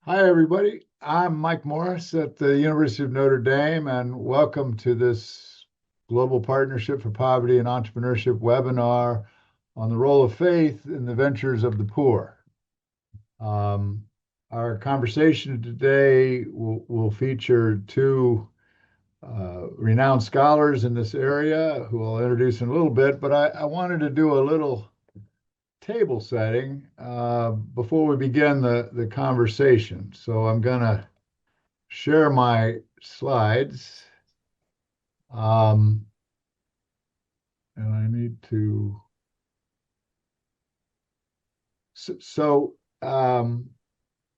Hi, everybody. I'm Mike Morris at the University of Notre Dame, and welcome to this Global Partnership for Poverty and Entrepreneurship webinar on the role of faith in the ventures of the poor. Um, our conversation today will feature two renowned scholars in this area who I'll introduce in a little bit, but I wanted to do a little table setting before we begin the conversation. So I'm going to share my slides. Um, and I need to, so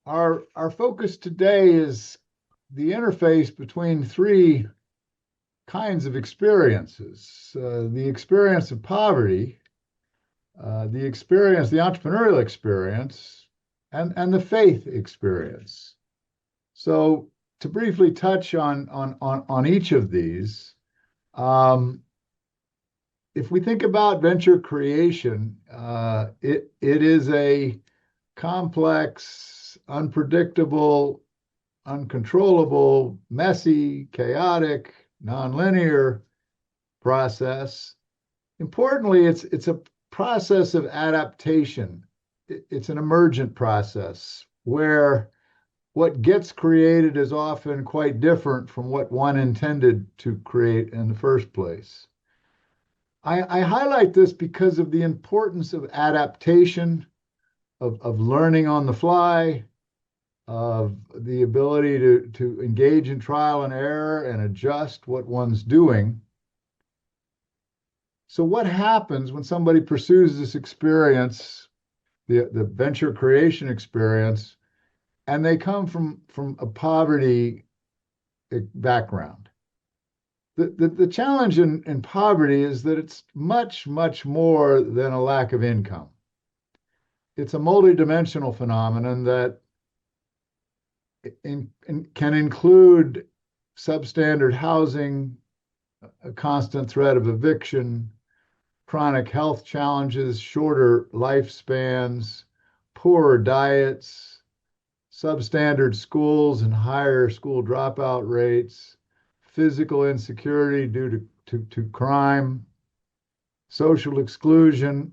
our focus today is the interface between three kinds of experiences. The experience of poverty, the entrepreneurial experience, and the faith experience. So to briefly touch on each of these, um, if we think about venture creation, it is a complex, unpredictable, uncontrollable, messy, chaotic, nonlinear process. Importantly, it's a process of adaptation. It's an emergent process where what gets created is often quite different from what one intended to create in the first place. I highlight this because of the importance of adaptation, of learning on the fly, of the ability to engage in trial and error and adjust what one's doing. So, what happens when somebody pursues this experience, the venture creation experience, and they come from a poverty background? The challenge in poverty is that it's much, much more than a lack of income. It's a multidimensional phenomenon that can include substandard housing, a constant threat of eviction, chronic health challenges, shorter lifespans, poorer diets, substandard schools and higher school dropout rates, physical insecurity due to crime, social exclusion,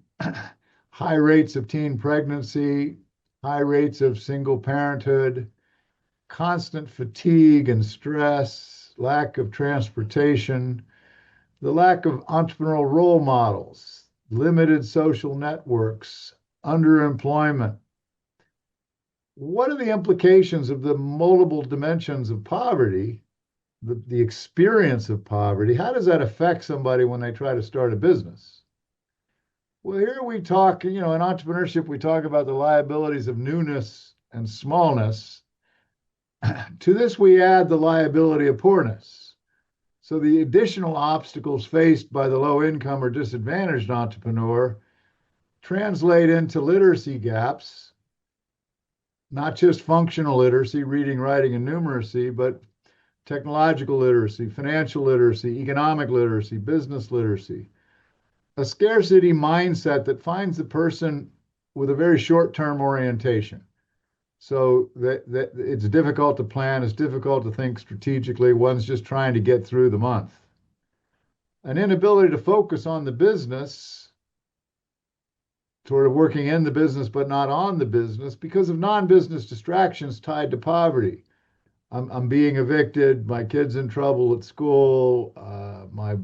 high rates of teen pregnancy, high rates of single parenthood, constant fatigue and stress, lack of transportation, the lack of entrepreneurial role models, limited social networks, underemployment. What are the implications of the multiple dimensions of poverty, the experience of poverty? How does that affect somebody when they try to start a business? Well, here we talk, in entrepreneurship, we talk about the liabilities of newness and smallness. To this, we add the liability of poorness. So the additional obstacles faced by the low income or disadvantaged entrepreneur translate into literacy gaps, not just functional literacy, reading, writing, and numeracy, but technological literacy, financial literacy, economic literacy, business literacy, a scarcity mindset that finds the person with a very short-term orientation. So that it's difficult to plan, it's difficult to think strategically. One's just trying to get through the month. An inability to focus on the business, sort of working in the business but not on the business because of non-business distractions tied to poverty. I'm being evicted. My kid's in trouble at school. My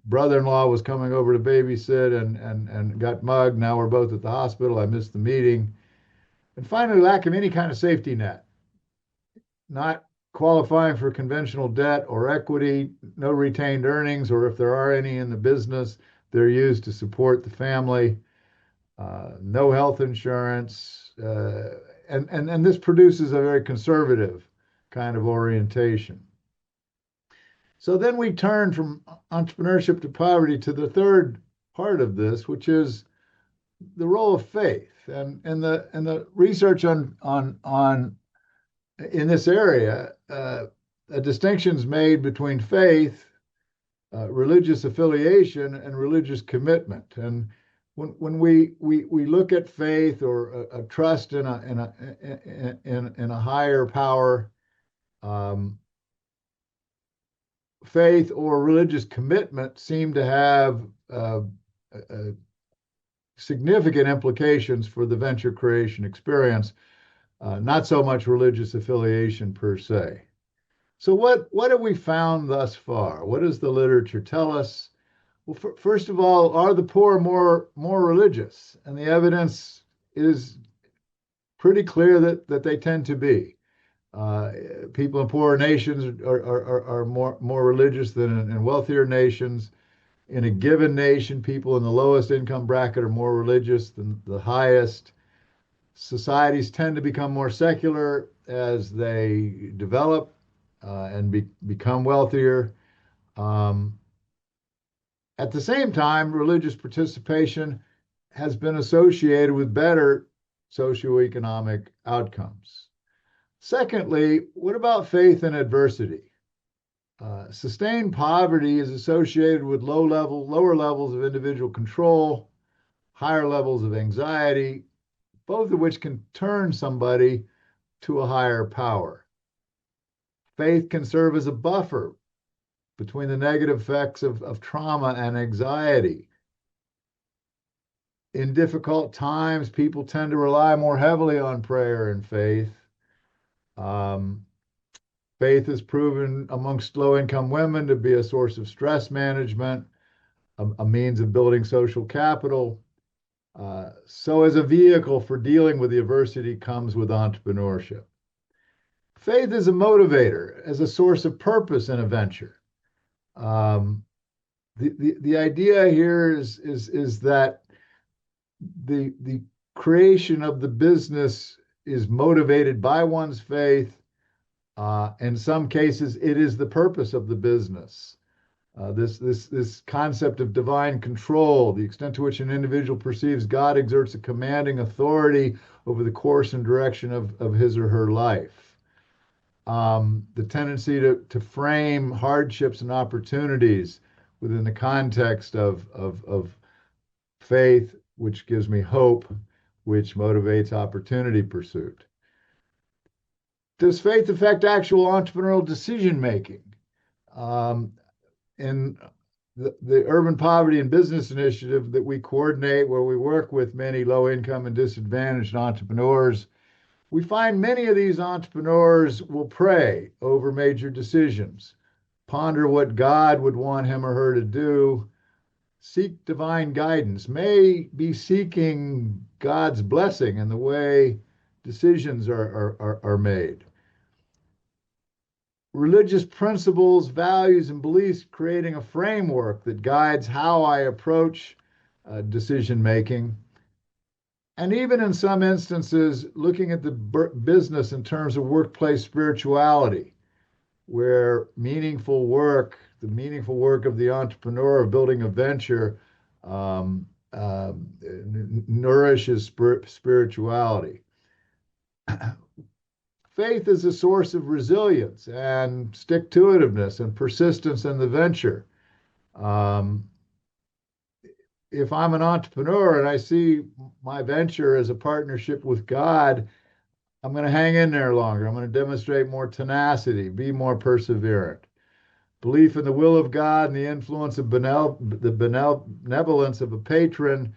brother-in-law was coming over to babysit and got mugged. Now we're both at the hospital. I missed the meeting. And finally, lack of any kind of safety net, not qualifying for conventional debt or equity, no retained earnings, or if there are any in the business, they're used to support the family, no health insurance. And this produces a very conservative kind of orientation. So then we turn from entrepreneurship to poverty to the third part of this, which is the role of faith. And the research on in this area, a distinction is made between faith, religious affiliation, and religious commitment. And when we look at faith or a trust in a higher power, um, faith or religious commitment seem to have uh, significant implications for the venture creation experience, not so much religious affiliation per se. So what have we found thus far? What does the literature tell us? Well, first of all, are the poor more religious? And the evidence is pretty clear that they tend to be. Uh, People in poorer nations are more religious than in wealthier nations. In a given nation, people in the lowest income bracket are more religious than the highest. Societies tend to become more secular as they develop and become wealthier. Um, at the same time, religious participation has been associated with better socioeconomic outcomes. Secondly, what about faith in adversity? Sustained poverty is associated with lower levels of individual control, higher levels of anxiety, both of which can turn somebody to a higher power. Faith can serve as a buffer between the negative effects of trauma and anxiety. In difficult times, people tend to rely more heavily on prayer and faith. Um, Faith is proven amongst low income women to be a source of stress management, a means of building social capital. So, as a vehicle for dealing with the adversity comes with entrepreneurship. Faith is a motivator, as a source of purpose in a venture. Um, the idea here is that the creation of the business is motivated by one's faith. In some cases, it is the purpose of the business. This concept of divine control, the extent to which an individual perceives God exerts a commanding authority over the course and direction of his or her life. The tendency to frame hardships and opportunities within the context of faith, which gives me hope, which motivates opportunity pursuit. Does faith affect actual entrepreneurial decision making? Um, in the Urban Poverty and Business Initiative that we coordinate, where we work with many low income and disadvantaged entrepreneurs, we find many of these entrepreneurs will pray over major decisions, ponder what God would want him or her to do, seek divine guidance, may be seeking God's blessing in the way decisions are made. Religious principles, values, and beliefs, creating a framework that guides how I approach decision making. And even in some instances, looking at the business in terms of workplace spirituality, where the meaningful work of the entrepreneur of building a venture um, uh, nourishes spirituality. Faith is a source of resilience and stick-to-itiveness and persistence in the venture. Um, if I'm an entrepreneur and I see my venture as a partnership with God, I'm going to hang in there longer. I'm going to demonstrate more tenacity, be more perseverant. Belief in the will of God and the influence of the benevolence of a patron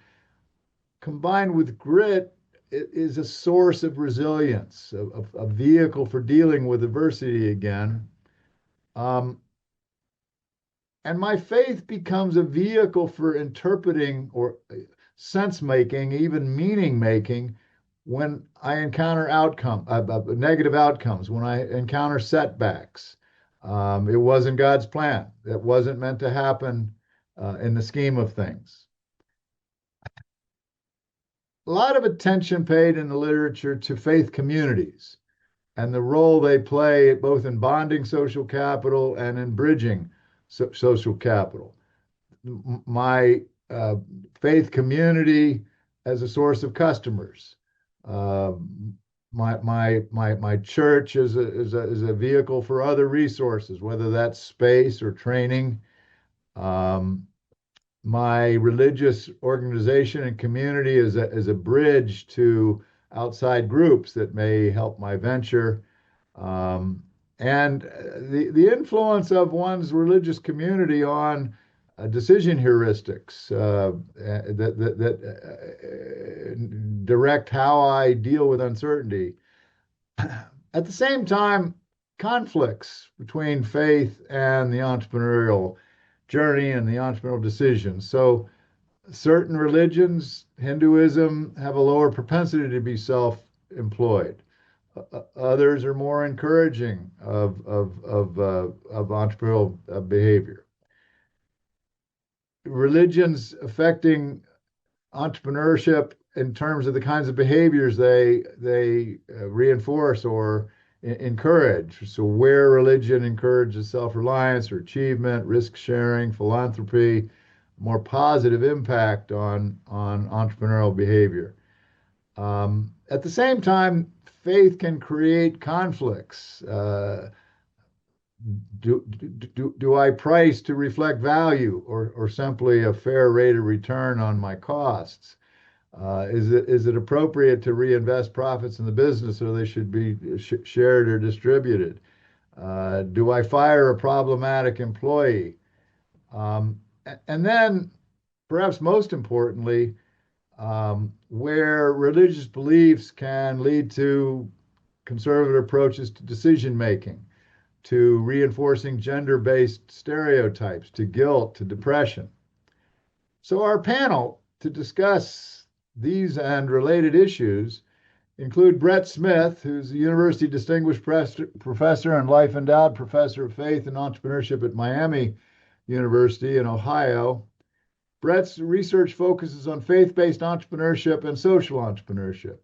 combined with grit is a source of resilience, a vehicle for dealing with adversity again. Um, and my faith becomes a vehicle for interpreting or sense making, even meaning making, when I encounter negative outcomes, when I encounter setbacks. It wasn't God's plan. It wasn't meant to happen in the scheme of things. A lot of attention paid in the literature to faith communities and the role they play both in bonding social capital and in bridging social capital. My faith community as a source of customers. Uh, my church is a vehicle for other resources, whether that's space or training. Um, my religious organization and community as a bridge to outside groups that may help my venture. Um, and the influence of one's religious community on decision heuristics that direct how I deal with uncertainty. At the same time, conflicts between faith and the entrepreneurial journey and the entrepreneurial decisions. So certain religions, Hinduism, have a lower propensity to be self-employed. Others are more encouraging of entrepreneurial behavior. Religions affecting entrepreneurship in terms of the kinds of behaviors they reinforce or encourage. So where religion encourages self-reliance or achievement, risk sharing, philanthropy, more positive impact on entrepreneurial behavior. At the same time, faith can create conflicts. Do I price to reflect value or simply a fair rate of return on my costs? Is it appropriate to reinvest profits in the business or they should be shared or distributed? Do I fire a problematic employee? And then, perhaps most importantly, where religious beliefs can lead to conservative approaches to decision making, to reinforcing gender based stereotypes, to guilt, to depression. So, our panel to discuss these and related issues include Brett Smith, who's a University Distinguished Professor and Life Endowed Professor of Faith and Entrepreneurship at Miami University in Ohio. Brett's research focuses on faith-based entrepreneurship and social entrepreneurship.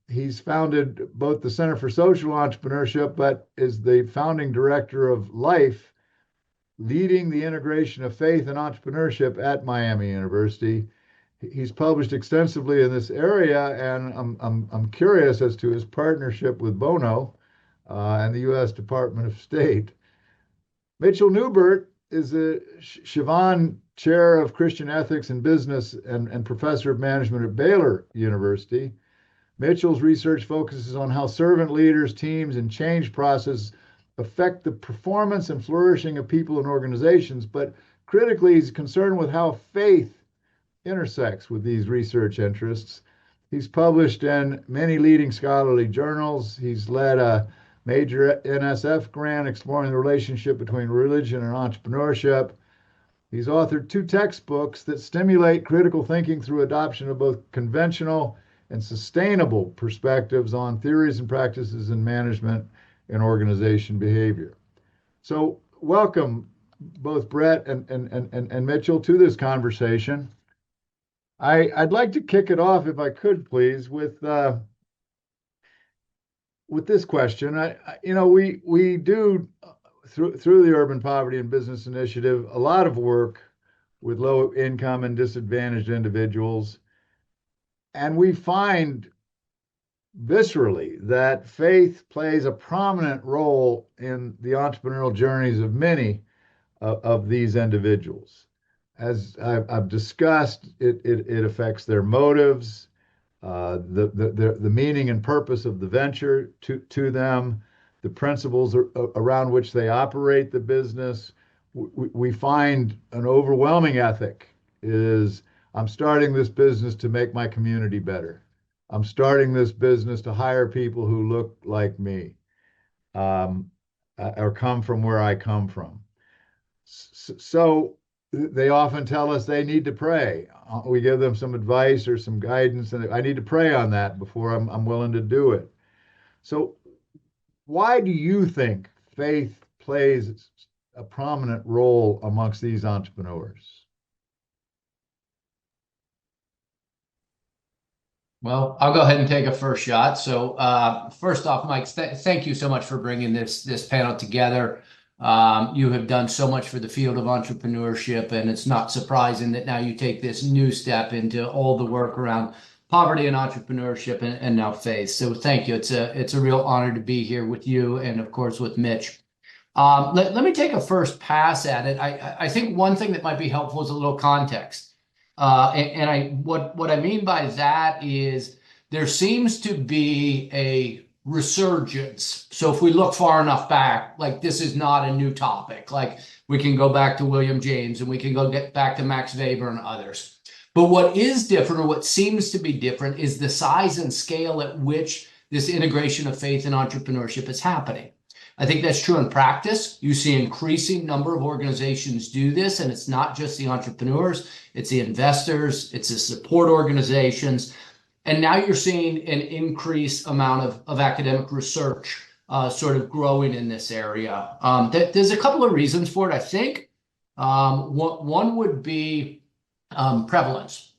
He's founded both the Center for Social Entrepreneurship, but is the founding director of Life, leading the integration of faith and entrepreneurship at Miami University. He's published extensively in this area, and I'm curious as to his partnership with Bono and the U.S. Department of State. Mitchell Newbert is the Sivan Chair of Christian Ethics and Business and Professor of Management at Baylor University. Mitchell's research focuses on how servant leaders, teams, and change process affect the performance and flourishing of people and organizations, but critically, he's concerned with how faith intersects with these research interests. He's published in many leading scholarly journals. He's led a major NSF grant exploring the relationship between religion and entrepreneurship. He's authored 2 textbooks that stimulate critical thinking through adoption of both conventional and sustainable perspectives on theories and practices in management and organization behavior. So, welcome both Brett and Mitchell to this conversation. I'd like to kick it off, if I could, please, with this question. We do through the Urban Poverty and Business Initiative a lot of work with low income and disadvantaged individuals, and we find viscerally that faith plays a prominent role in the entrepreneurial journeys of many of these individuals. As I've discussed, it affects their motives, the meaning and purpose of the venture to them, the principles around which they operate the business. We find an overwhelming ethic is I'm starting this business to make my community better. I'm starting this business to hire people who look like me or come from where I come from. So they often tell us they need to pray. We give them some advice or some guidance, and I need to pray on that before I'm willing to do it. So, why do you think faith plays a prominent role amongst these entrepreneurs? Well, I'll go ahead and take a first shot. So, first off, Mike, thank you so much for bringing this panel together. You have done so much for the field of entrepreneurship, and it's not surprising that now you take this new step into all the work around poverty and entrepreneurship and now faith. So, thank you. It's a real honor to be here with you and, of course, with Mitch. Let me take a first pass at it. I think one thing that might be helpful is a little context. What I mean by that is there seems to be a resurgence. So if we look far enough back, like this is not a new topic. Like we can go back to William James and we can go get back to Max Weber and others. But what is different, or what seems to be different, is the size and scale at which this integration of faith and entrepreneurship is happening. I think that's true in practice. You see increasing number of organizations do this, and it's not just the entrepreneurs, it's the investors, it's the support organizations. And now you're seeing an increased amount of academic research sort of growing in this area. There's a couple of reasons for it, I think. One would be prevalence.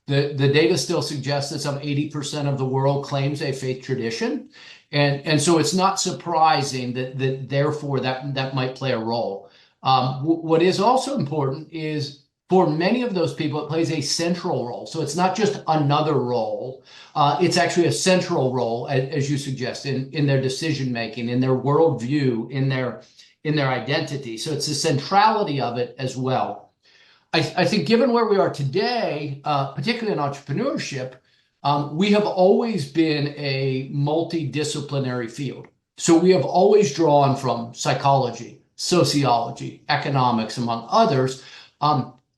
The data still suggests that some 80% of the world claims a faith tradition. And so it's not surprising that therefore that might play a role. What is also important is for many of those people, it plays a central role. So it's not just another role. It's actually a central role, as you suggest, in their decision making, in their worldview, in their identity. So it's the centrality of it as well. I think given where we are today, particularly in entrepreneurship, we have always been a multidisciplinary field. So we have always drawn from psychology, sociology, economics, among others.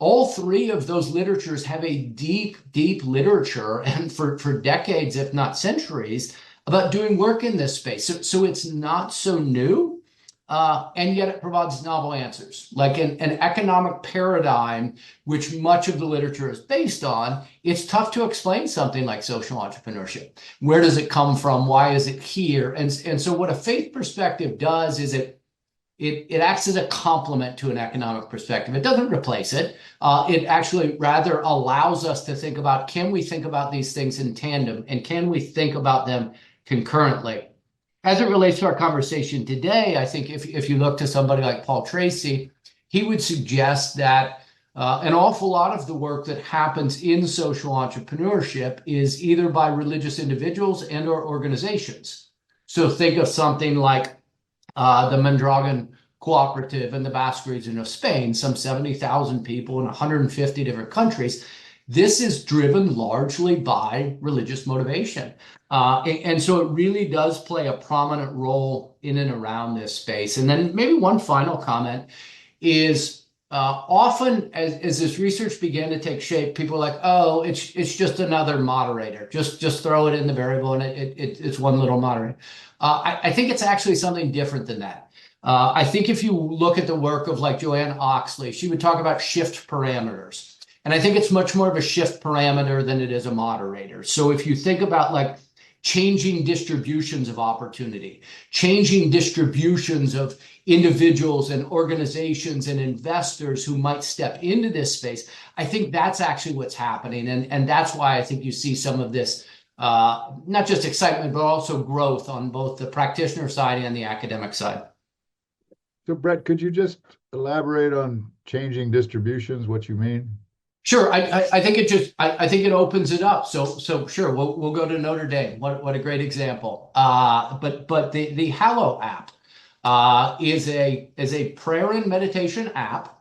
All three of those literatures have a deep, deep literature, and for decades, if not centuries, about doing work in this space. So it's not so new. And yet it provides novel answers, like an economic paradigm, which much of the literature is based on. It's tough to explain something like social entrepreneurship. Where does it come from? Why is it here? And so what a faith perspective does is it acts as a complement to an economic perspective. It doesn't replace it. It actually rather allows us to think about, can we think about these things in tandem, and can we think about them concurrently? As it relates to our conversation today, I think if you look to somebody like Paul Tracy, he would suggest that an awful lot of the work that happens in social entrepreneurship is either by religious individuals and or organizations. So think of something like the Mondragon Cooperative in the Basque region of Spain, some 70,000 people in 150 different countries. This is driven largely by religious motivation. And so it really does play a prominent role in and around this space. And then maybe one final comment is often as this research began to take shape, people are like, oh, it's just another moderator. Just throw it in the variable and it's one little moderator. I think it's actually something different than that. I think if you look at the work of like Joanne Oxley, she would talk about shift parameters. And I think it's much more of a shift parameter than it is a moderator. So if you think about like changing distributions of opportunity, changing distributions of individuals and organizations and investors who might step into this space, I think that's actually what's happening. And that's why I think you see some of this, not just excitement, but also growth on both the practitioner side and the academic side. So Brett, could you just elaborate on changing distributions, what you mean? Sure, I think I think it opens it up. So sure, we'll go to Notre Dame. What a great example. But the Hallow app is a prayer and meditation app.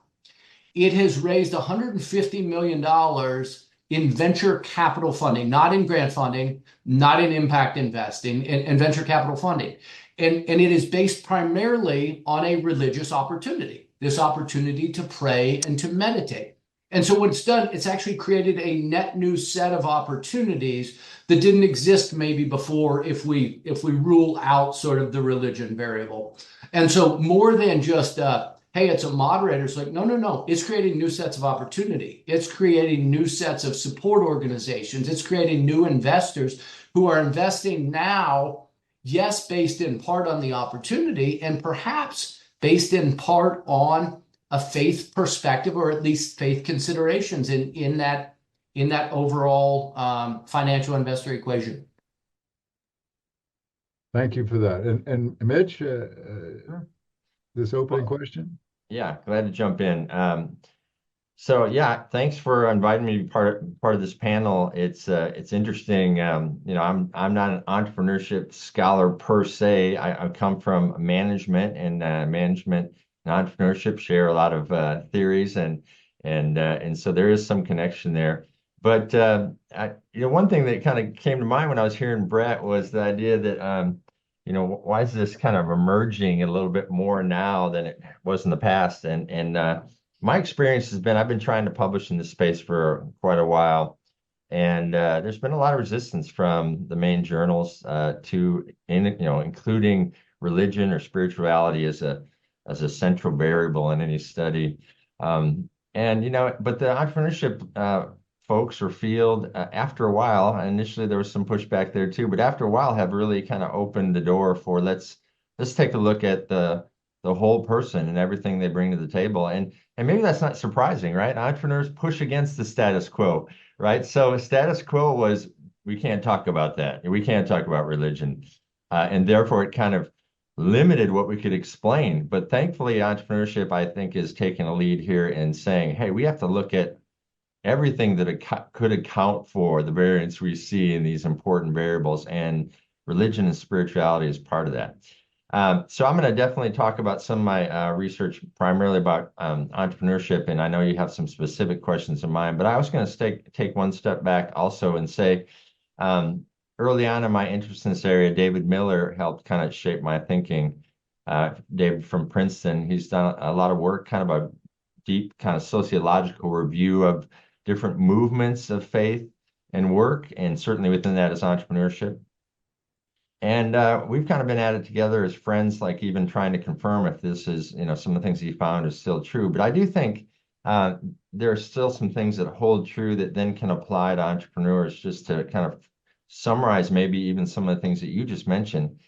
It has raised $150 million in venture capital funding, not in grant funding, not in impact investing, in venture capital funding. And it is based primarily on a religious opportunity, this opportunity to pray and to meditate. And so what it's done, it's actually created a net new set of opportunities that didn't exist maybe before if we rule out sort of the religion variable. And so more than just, hey, it's a moderator, it's like, no, it's creating new sets of opportunity. It's creating new sets of support organizations. It's creating new investors who are investing now, yes, based in part on the opportunity and perhaps based in part on a faith perspective, or at least faith considerations in that overall financial investor equation. Thank you for that. And Mitch, this opening question? Yeah, glad to jump in. So yeah, thanks for inviting me to be part of this panel. It's interesting. I'm not an entrepreneurship scholar per se. I come from management, and management and entrepreneurship share a lot of theories, and so there is some connection there. But one thing that kind of came to mind when I was hearing Brett was the idea that why is this kind of emerging a little bit more now than it was in the past? And my experience has been I've been trying to publish in this space for quite a while, and there's been a lot of resistance from the main journals including religion or spirituality as a central variable in any study. But the entrepreneurship folks or field, after a while, initially there was some pushback there too, but after a while have really kind of opened the door for let's take a look at the whole person and everything they bring to the table. And maybe that's not surprising, right? Entrepreneurs push against the status quo, right? So status quo was we can't talk about that. We can't talk about religion. And therefore it kind of limited what we could explain. But thankfully, entrepreneurship, I think, is taking a lead here in saying, hey, we have to look at everything that could account for the variance we see in these important variables, and religion and spirituality is part of that. So I'm going to definitely talk about some of my research, primarily about entrepreneurship, and I know you have some specific questions in mind, but I was going to take one step back also and say, early on in my interest in this area, David Miller helped kind of shape my thinking. David from Princeton, he's done a lot of work, kind of a deep kind of sociological review of different movements of faith and work, and certainly within that is entrepreneurship. And we've kind of been at it together as friends, like even trying to confirm if this is, some of the things he found is still true. But I do think uh, there are still some things that hold true that then can apply to entrepreneurs. Just to kind of summarize, maybe even some of the things that you just mentioned,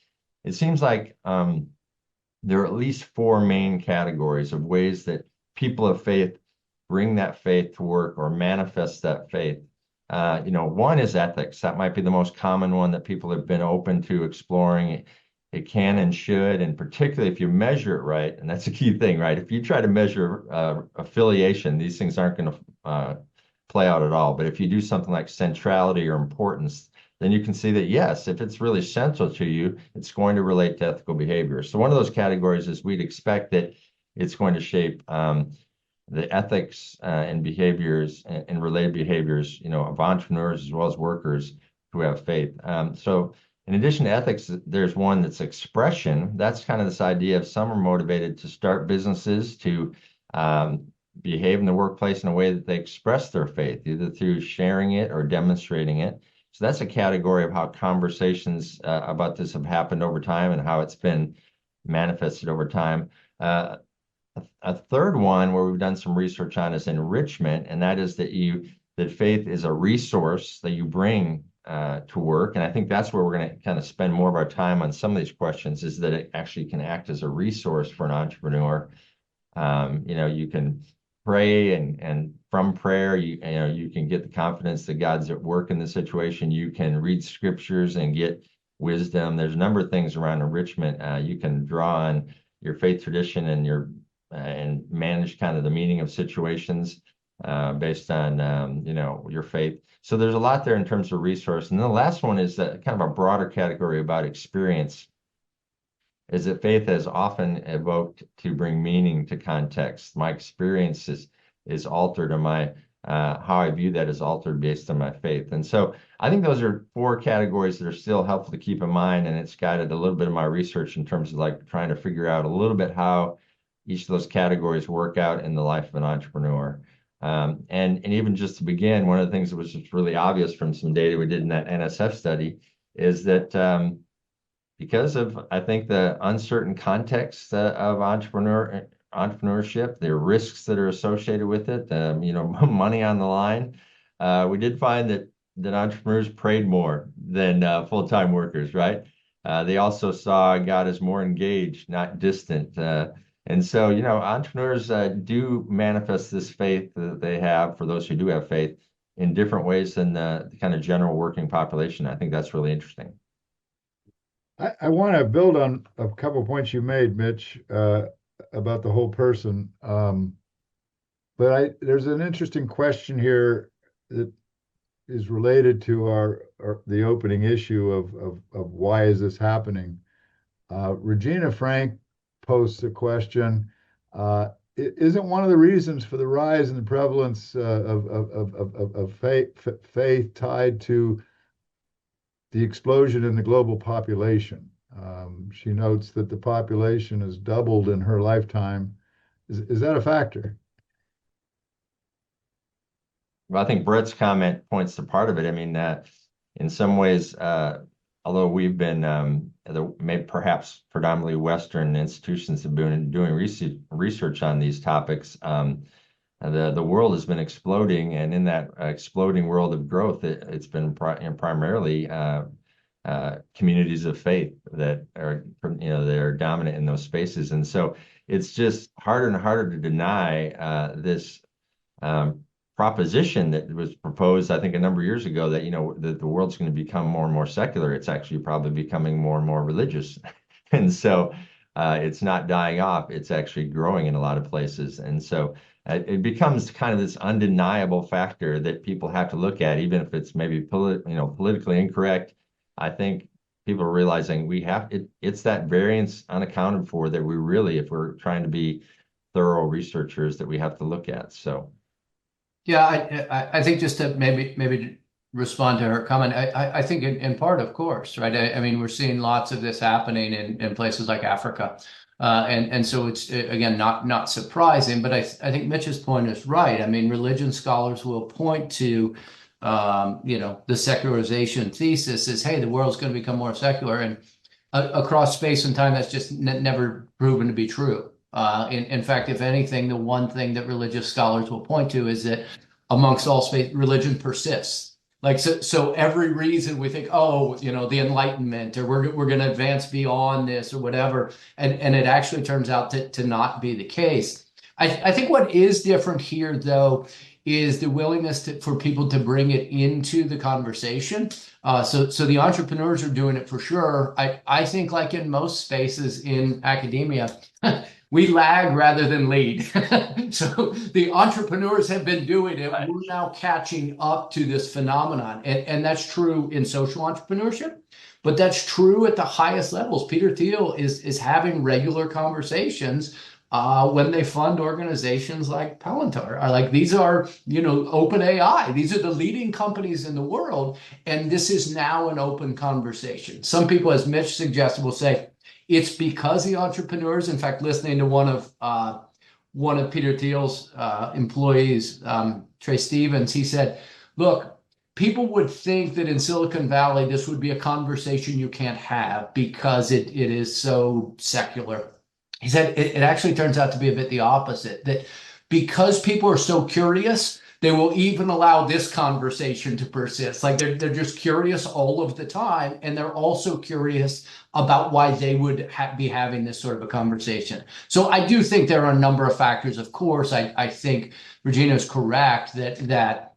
it seems like there are at least four main categories of ways that people of faith bring that faith to work or manifest that faith. One is ethics. That might be the most common one that people have been open to exploring. It can and should, and particularly if you measure it right, and that's a key thing, right? If you try to measure affiliation, these things aren't going to play out at all. But if you do something like centrality or importance, then you can see that, yes, if it's really central to you, it's going to relate to ethical behavior. So one of those categories is we'd expect that it's going to shape the ethics and behaviors and related behaviors, of entrepreneurs as well as workers who have faith. So in addition to ethics, there's one that's expression. That's kind of this idea of some are motivated to start businesses, to behave in the workplace in a way that they express their faith, either through sharing it or demonstrating it. So that's a category of how conversations about this have happened over time and how it's been manifested over time. A third one where we've done some research on is enrichment, and that is that faith is a resource that you bring to work. And I think that's where we're going to kind of spend more of our time on some of these questions, is that it actually can act as a resource for an entrepreneur. You can pray, and from prayer, you can get the confidence that God's at work in the situation. You can read scriptures and get wisdom. There's a number of things around enrichment. You can draw on your faith tradition and manage kind of the meaning of situations based on your faith. So there's a lot there in terms of resource. And then the last one is that kind of a broader category about experience, is that faith has often evoked to bring meaning to context. My experience is altered, and my how I view that is altered based on my faith. And so I think those are four categories that are still helpful to keep in mind, and it's guided a little bit of my research in terms of like trying to figure out a little bit how each of those categories work out in the life of an entrepreneur. And even just to begin, one of the things that was just really obvious from some data we did in that NSF study is that because of, I think, the uncertain context of entrepreneurship, the risks that are associated with it, money on the line, we did find that entrepreneurs prayed more than full-time workers, right? They also saw God as more engaged, not distant. And so, entrepreneurs do manifest this faith that they have, for those who do have faith, in different ways than the kind of general working population. I think that's really interesting. I want to build on a couple of points you made, Mitch, about the whole person. But there's an interesting question here that is related to the opening issue of why is this happening. Regina Frank posts a question. Isn't one of the reasons for the rise in the prevalence of faith tied to the explosion in the global population? She notes that the population has doubled in her lifetime. Is that a factor? Well, I think Brett's comment points to part of it. I mean, in some ways, although we've been maybe perhaps predominantly Western institutions have been doing research on these topics, the world has been exploding, and in that exploding world of growth, it's been primarily communities of faith that are they're dominant in those spaces, and so it's just harder and harder to deny this. Proposition that was proposed, I think, a number of years ago that that the world's going to become more and more secular. It's actually probably becoming more and more religious, and so it's not dying off. It's actually growing in a lot of places, and so it becomes kind of this undeniable factor that people have to look at, even if it's maybe politically incorrect. I think people are realizing it's that variance unaccounted for that we really, if we're trying to be thorough researchers, that we have to look at. So. Yeah, I think just to maybe to respond to her comment, I think in part, of course, right? I mean, we're seeing lots of this happening in places like Africa, and so it's again not surprising. But I think Mitch's point is right. I mean, religion scholars will point to the secularization thesis is, hey, the world's going to become more secular, and across space and time, that's just never proven to be true. In fact, if anything, the one thing that religious scholars will point to is that amongst all space, religion persists. Like so every reason we think, the Enlightenment, or we're going to advance beyond this or whatever, and it actually turns out to not be the case. I think what is different here, though, is the willingness for people to bring it into the conversation. So the entrepreneurs are doing it for sure. I think, like in most spaces in academia, we lag rather than lead. So the entrepreneurs have been doing it. We're now catching up to this phenomenon. And that's true in social entrepreneurship, but that's true at the highest levels. Peter Thiel is having regular conversations when they fund organizations like Palantir. Like, these are, OpenAI. These are the leading companies in the world. And this is now an open conversation. Some people, as Mitch suggested, will say, it's because the entrepreneurs, in fact, listening to one of Peter Thiel's employees, Trey Stevens, he said, look, people would think that in Silicon Valley, this would be a conversation you can't have because it is so secular. He said it actually turns out to be a bit the opposite, that because people are so curious, they will even allow this conversation to persist. Like, they're just curious all of the time, and they're also curious about why they would be having this sort of a conversation. So I do think there are a number of factors. Of course, I think Regina is correct that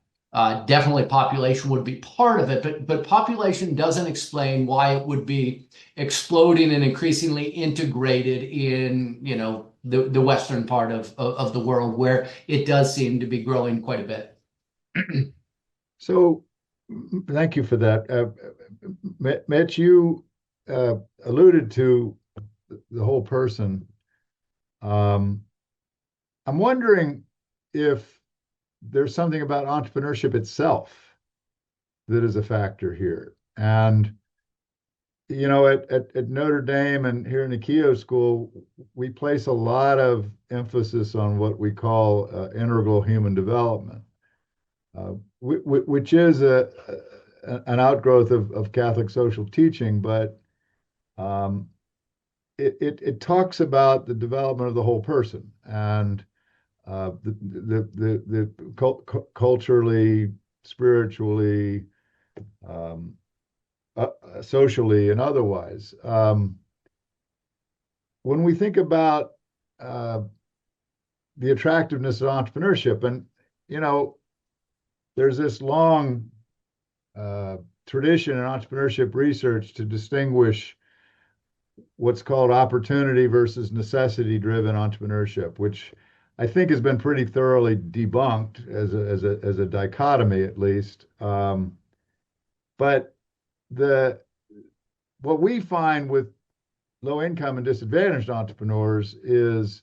definitely population would be part of it, but population doesn't explain why it would be exploding and increasingly integrated in the Western part of the world, where it does seem to be growing quite a bit. So thank you for that. Mitch, you alluded to the whole person. I'm wondering if there's something about entrepreneurship itself that is a factor here. And at Notre Dame and here in the Keough School, we place a lot of emphasis on what we call integral human development, which is an outgrowth of Catholic social teaching, but it talks about the development of the whole person and the culturally, spiritually, socially, and otherwise. When we think about the attractiveness of entrepreneurship, and there's this long tradition in entrepreneurship research to distinguish what's called opportunity versus necessity-driven entrepreneurship, which I think has been pretty thoroughly debunked as a dichotomy, at least. But the what we find with low income and disadvantaged entrepreneurs is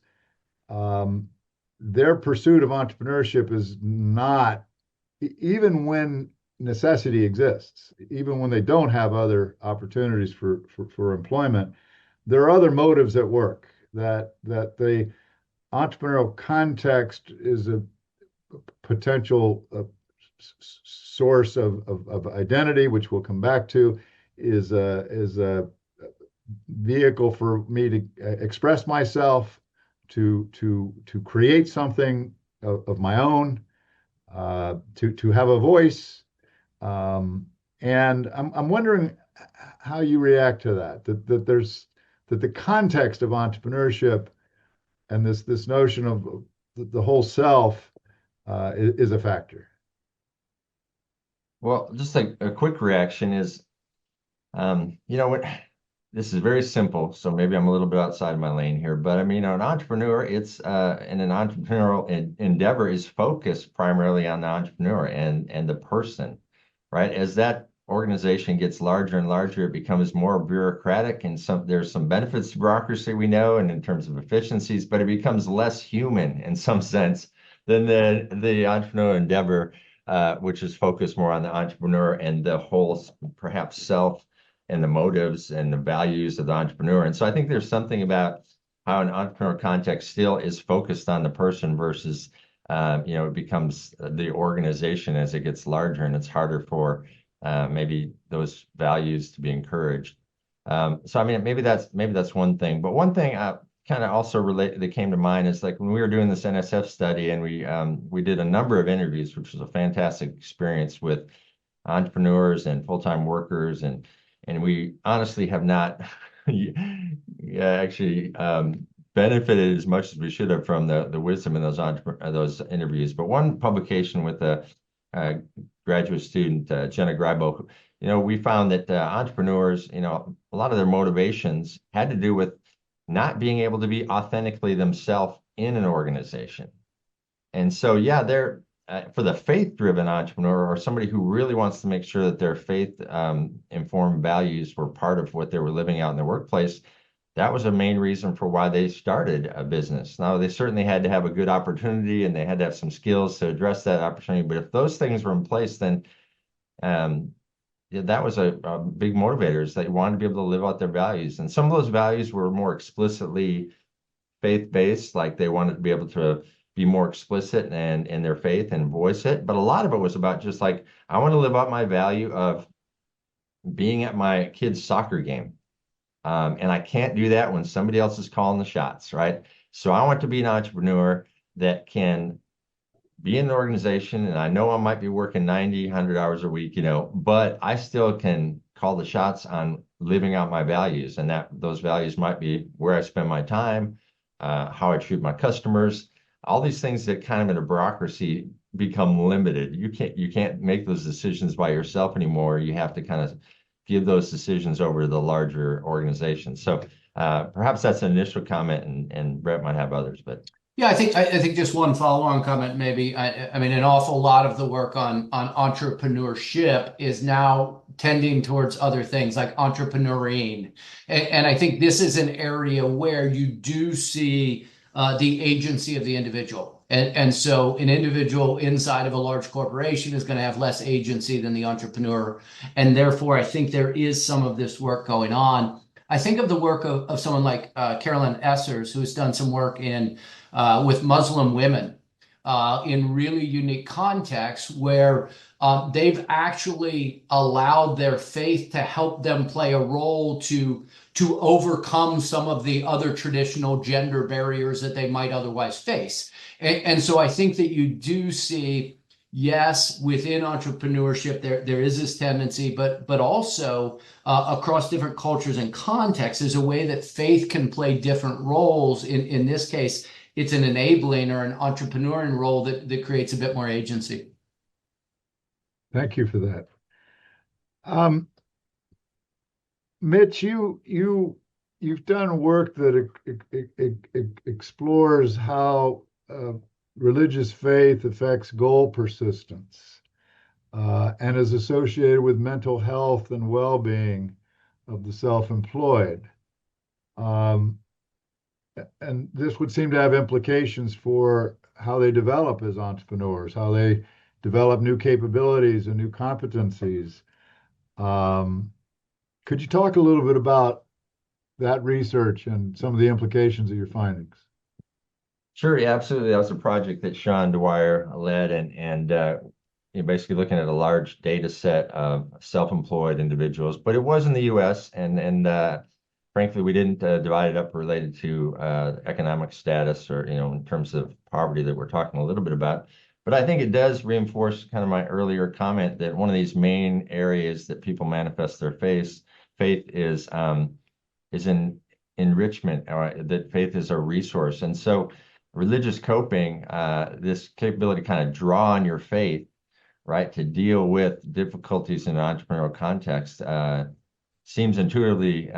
um, their pursuit of entrepreneurship is not, even when necessity exists, even when they don't have other opportunities for employment, there are other motives at work. That the entrepreneurial context is a potential source of identity, which we'll come back to, is a vehicle for me to express myself, to create something of my own, to have a voice. And I'm wondering how you react to that. That the context of entrepreneurship and this notion of the whole self is a factor. Well, just a quick reaction is, what this is very simple, so maybe I'm a little bit outside my lane here, but I mean, an entrepreneur, it's and an entrepreneurial endeavor is focused primarily on the entrepreneur and the person, right? As that organization gets larger and larger, it becomes more bureaucratic, and there's some benefits to bureaucracy we know, and in terms of efficiencies, but it becomes less human in some sense than the entrepreneurial endeavor, which is focused more on the entrepreneur and the whole perhaps self and the motives and the values of the entrepreneur. And so I think there's something about how an entrepreneur context still is focused on the person versus, it becomes the organization as it gets larger, and it's harder for maybe those values to be encouraged. So I mean, maybe that's one thing. But one thing kind of also that came to mind is like when we were doing this NSF study, and we did a number of interviews, which was a fantastic experience with entrepreneurs and full-time workers, and we honestly have not actually benefited as much as we should have from the wisdom in those interviews. But one publication with a graduate student, Jenna Greibo, we found that entrepreneurs, a lot of their motivations had to do with not being able to be authentically themselves in an organization. And so, yeah, they're for the faith-driven entrepreneur, or somebody who really wants to make sure that their faith-informed values were part of what they were living out in their workplace, that was a main reason for why they started a business. Now, they certainly had to have a good opportunity, and they had to have some skills to address that opportunity. But if those things were in place, then that was a big motivator, is that you wanted to be able to live out their values. And some of those values were more explicitly faith-based, like they wanted to be able to be more explicit and in their faith and voice it. But a lot of it was about just like, I want to live out my value of being at my kid's soccer game. And I can't do that when somebody else is calling the shots, right? So I want to be an entrepreneur that can be in an organization, and I know I might be working 90, 100 hours a week, but I still can call the shots on living out my values. And those values might be where I spend my time, how I treat my customers, all these things that kind of in a bureaucracy become limited. You can't make those decisions by yourself anymore. You have to kind of give those decisions over to the larger organization. So perhaps that's an initial comment, and Brett might have others, but. Yeah, I think just one follow-on comment, maybe. I mean, an awful lot of the work on entrepreneurship is now tending towards other things like entrepreneuring, and I think this is an area where you do see the agency of the individual, and so an individual inside of a large corporation is going to have less agency than the entrepreneur, and therefore I think there is some of this work going on. I think of the work of someone like Carolyn Essers, who has done some work with Muslim women in really unique contexts where they've actually allowed their faith to help them play a role to overcome some of the other traditional gender barriers that they might otherwise face. And so I think that you do see, yes, within entrepreneurship, there is this tendency, but also across different cultures and contexts, there's a way that faith can play different roles. In this case, it's an enabling or an entrepreneurial role that creates a bit more agency. Thank you for that. Mitch, you've done work that explores how religious faith affects goal persistence and is associated with mental health and well-being of the self-employed. Um, and this would seem to have implications for how they develop as entrepreneurs, how they develop new capabilities and new competencies. Um, could you talk a little bit about that research and some of the implications of your findings? Sure, yeah, absolutely. That was a project that Sean Dwyer led, and you're basically looking at a large data set of self-employed individuals, but it was in the U.S. and frankly, we didn't divide it up related to economic status or in terms of poverty that we're talking a little bit about. But I think it does reinforce kind of my earlier comment that one of these main areas that people manifest their faith is in enrichment, or that faith is a resource. And so religious coping, this capability to kind of draw on your faith, right, to deal with difficulties in an entrepreneurial context, seems intuitively,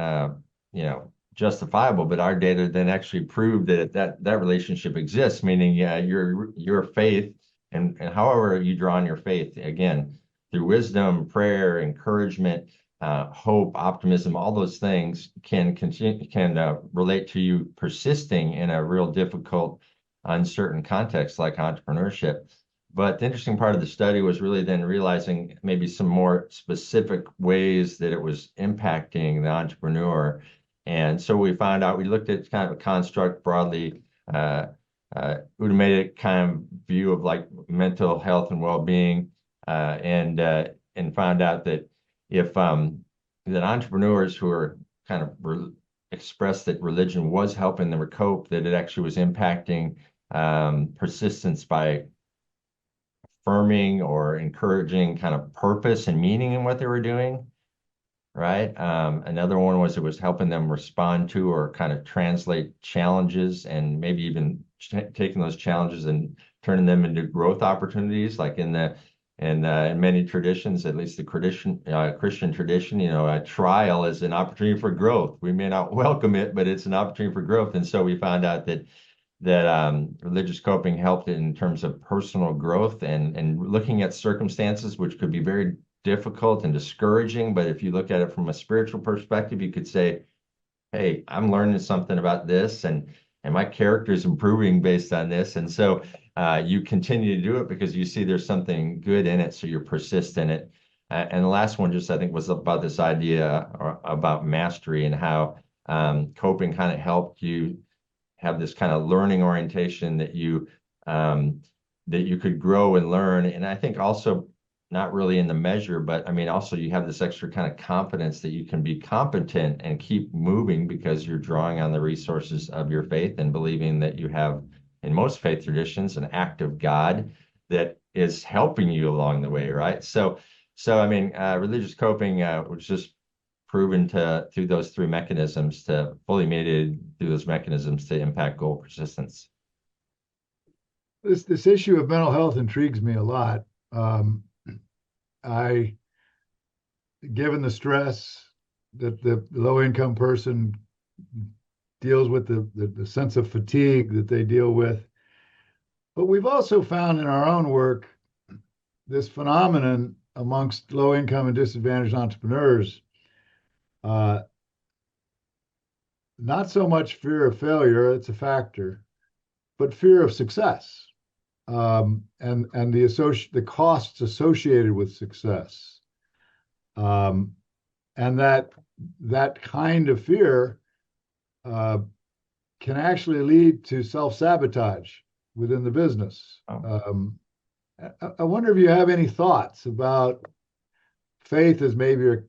justifiable. But our data then actually proved that relationship exists, meaning, your faith and however you draw on your faith, again, through wisdom, prayer, encouragement, hope, optimism, all those things can relate to you persisting in a real difficult, uncertain context like entrepreneurship. But the interesting part of the study was really then realizing maybe some more specific ways that it was impacting the entrepreneur. And so we looked at kind of a construct broadly, Udemy kind of view of like mental health and well-being, and found out that if that entrepreneurs who are kind of expressed that religion was helping them cope, that it actually was impacting persistence by affirming or encouraging kind of purpose and meaning in what they were doing, right? Another one was it was helping them respond to or kind of translate challenges and maybe even taking those challenges and turning them into growth opportunities, like in many traditions, at least the Christian tradition, a trial is an opportunity for growth. We may not welcome it, but it's an opportunity for growth. And so we found out that religious coping helped in terms of personal growth and looking at circumstances which could be very difficult and discouraging. But if you look at it from a spiritual perspective, you could say, hey, I'm learning something about this, and my character is improving based on this. And so you continue to do it because you see there's something good in it, so you persist in it. And the last one just, I think, was about this idea about mastery and how coping kind of helped you have this kind of learning orientation that you could grow and learn. And I think also not really in the measure, but I mean, also you have this extra kind of confidence that you can be competent and keep moving because you're drawing on the resources of your faith and believing that you have, in most faith traditions, an active God that is helping you along the way, right? So I mean, religious coping was just proven through those three mechanisms to fully mediated through those mechanisms to impact goal persistence. This issue of mental health intrigues me a lot. Given the stress that the low income person deals with, the sense of fatigue that they deal with, but we've also found in our own work this phenomenon amongst low income and disadvantaged entrepreneurs. Not so much fear of failure, it's a factor, but fear of success, and the costs associated with success, and that kind of fear can actually lead to self-sabotage within the business. I wonder if you have any thoughts about faith as maybe a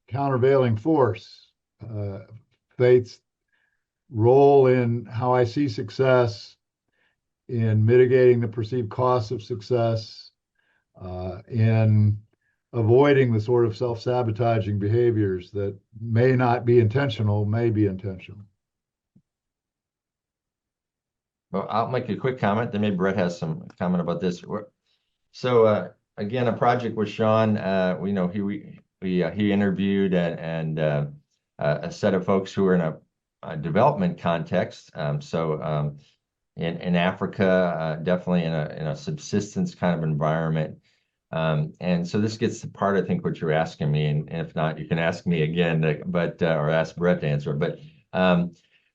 countervailing force, faith's role in how I see success, in mitigating the perceived costs of success, in avoiding the sort of self-sabotaging behaviors that may not be intentional, may be intentional. Well, I'll make a quick comment, then maybe Brett has some comment about this. So again, a project with Sean, he interviewed and a set of folks who are in a development context. in Africa, definitely in a subsistence kind of environment. And so this gets to part, I think, what you're asking me, and if not, you can ask me again, but or ask Brett to answer. But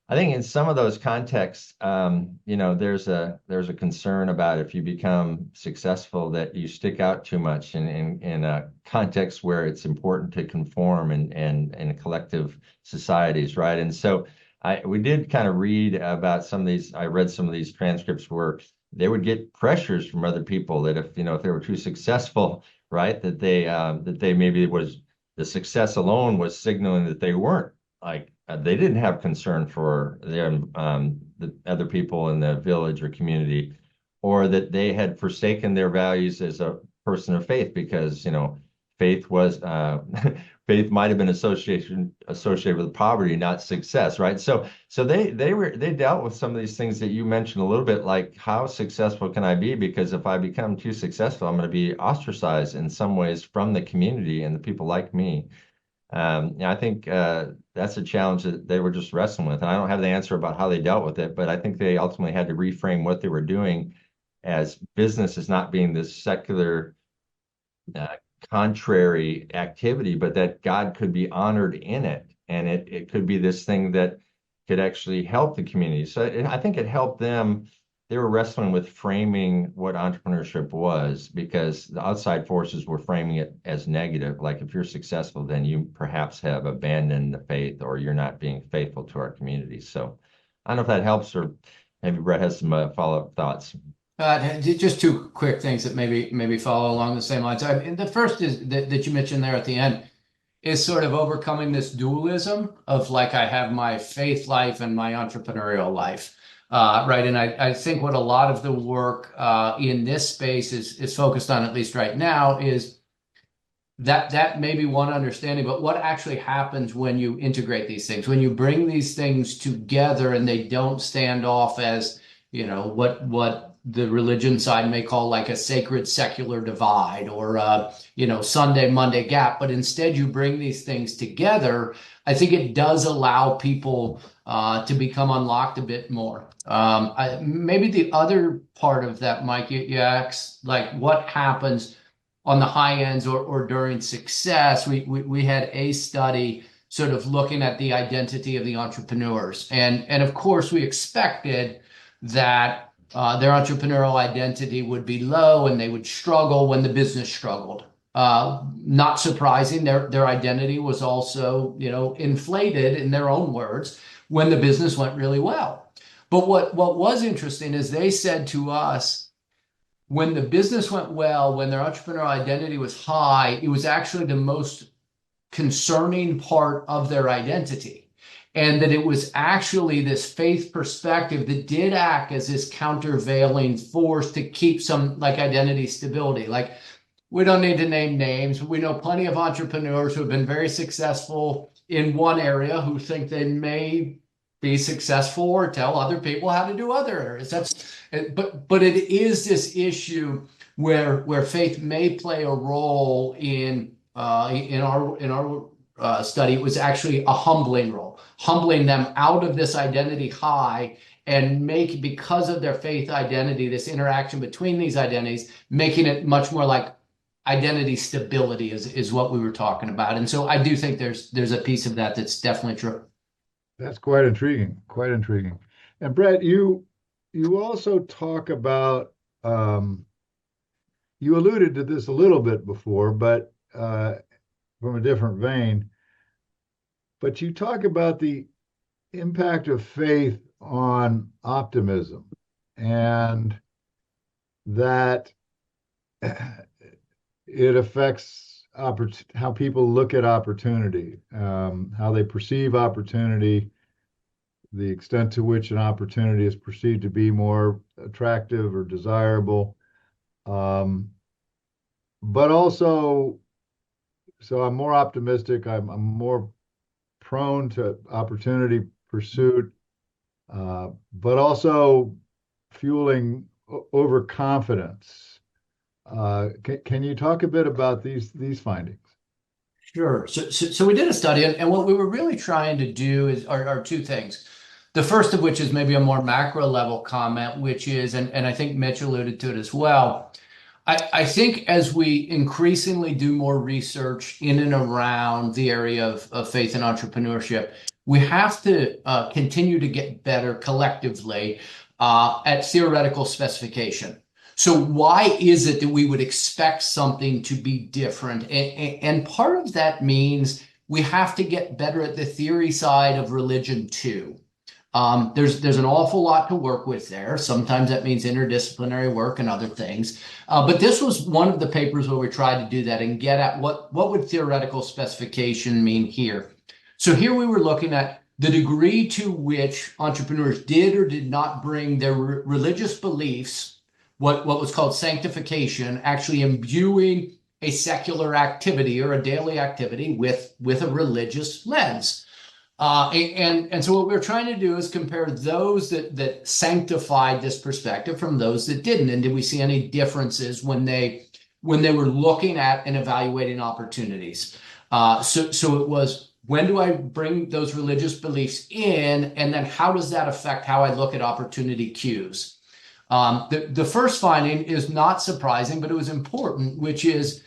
I think in some of those contexts, there's a concern about if you become successful that you stick out too much in a context where it's important to conform in collective societies, right? And so we did kind of read about some of these. I read some of these transcripts where they would get pressures from other people that if they were too successful, right, that they maybe was the success alone was signaling that they weren't like they didn't have concern for the other people in the village or community, or that they had forsaken their values as a person of faith because faith was faith might have been associated with poverty, not success, right? So they dealt with some of these things that you mentioned a little bit, like how successful can I be? Because if I become too successful, I'm going to be ostracized in some ways from the community and the people like me. I think that's a challenge that they were just wrestling with. And I don't have the answer about how they dealt with it, but I think they ultimately had to reframe what they were doing as business as not being this secular uh, contrary activity, but that God could be honored in it. And it could be this thing that could actually help the community. So I think it helped them. They were wrestling with framing what entrepreneurship was because the outside forces were framing it as negative. Like if you're successful, then you perhaps have abandoned the faith or you're not being faithful to our community. So I don't know if that helps or maybe Brett has some follow-up thoughts. Just two quick things that maybe follow along the same lines. The first is that you mentioned there at the end is sort of overcoming this dualism of like I have my faith life and my entrepreneurial life, right? And I think what a lot of the work in this space is focused on, at least right now, is that may be one understanding, but what actually happens when you integrate these things, when you bring these things together and they don't stand off as what the religion side may call like a sacred secular divide or Sunday Monday gap, but instead you bring these things together. I think it does allow people to become unlocked a bit more. Maybe the other part of that, Mike, you asked like what happens on the high ends or during success. We had a study sort of looking at the identity of the entrepreneurs, and of course we expected that their entrepreneurial identity would be low and they would struggle when the business struggled. Not surprising, their identity was also, inflated in their own words when the business went really well. But what was interesting is they said to us, when the business went well, when their entrepreneurial identity was high, it was actually the most concerning part of their identity. And that it was actually this faith perspective that did act as this countervailing force to keep some like identity stability. Like we don't need to name names, but we know plenty of entrepreneurs who have been very successful in one area who think they may be successful or tell other people how to do other areas. But it is this issue where faith may play a role in our study. It was actually a humbling role, humbling them out of this identity high and because of their faith identity, this interaction between these identities, making it much more like identity stability is what we were talking about. And so I do think there's a piece of that that's definitely true. That's quite intriguing, quite intriguing. And Brett, you also talk about you alluded to this a little bit before, but from a different vein. But you talk about the impact of faith on optimism and that it affects how people look at opportunity, how they perceive opportunity, the extent to which an opportunity is perceived to be more attractive or desirable. But also, so I'm more optimistic. I'm more prone to opportunity pursuit, but also fueling overconfidence. Can you talk a bit about these findings? Sure. So we did a study, and what we were really trying to do are two things. The first of which is maybe a more macro level comment, which is, and I think Mitch alluded to it as well. I think as we increasingly do more research in and around the area of faith and entrepreneurship, we have to continue to get better collectively at theoretical specification. So why is it that we would expect something to be different? And part of that means we have to get better at the theory side of religion too. There's an awful lot to work with there. Sometimes that means interdisciplinary work and other things. But this was one of the papers where we tried to do that and get at what would theoretical specification mean here. So here we were looking at the degree to which entrepreneurs did or did not bring their religious beliefs, what was called sanctification, actually imbuing a secular activity or a daily activity with a religious lens. And so what we're trying to do is compare those that sanctified this perspective from those that didn't. And did we see any differences when they were looking at and evaluating opportunities? So it was, when do I bring those religious beliefs in? And then how does that affect how I look at opportunity cues? The first finding is not surprising, but it was important, which is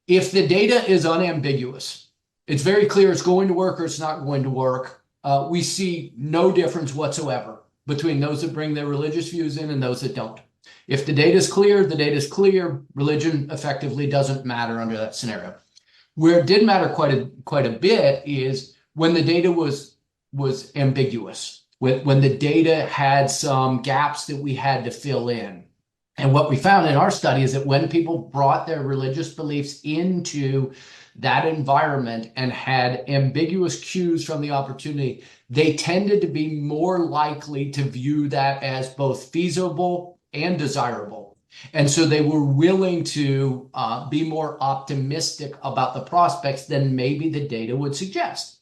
if the data is unambiguous, it's very clear it's going to work or it's not going to work, we see no difference whatsoever between those that bring their religious views in and those that don't. If the data is clear, the data is clear. Religion effectively doesn't matter under that scenario. Where it did matter quite a bit is when the data was ambiguous, when the data had some gaps that we had to fill in. And what we found in our study is that when people brought their religious beliefs into that environment and had ambiguous cues from the opportunity, they tended to be more likely to view that as both feasible and desirable. And so they were willing to be more optimistic about the prospects than maybe the data would suggest.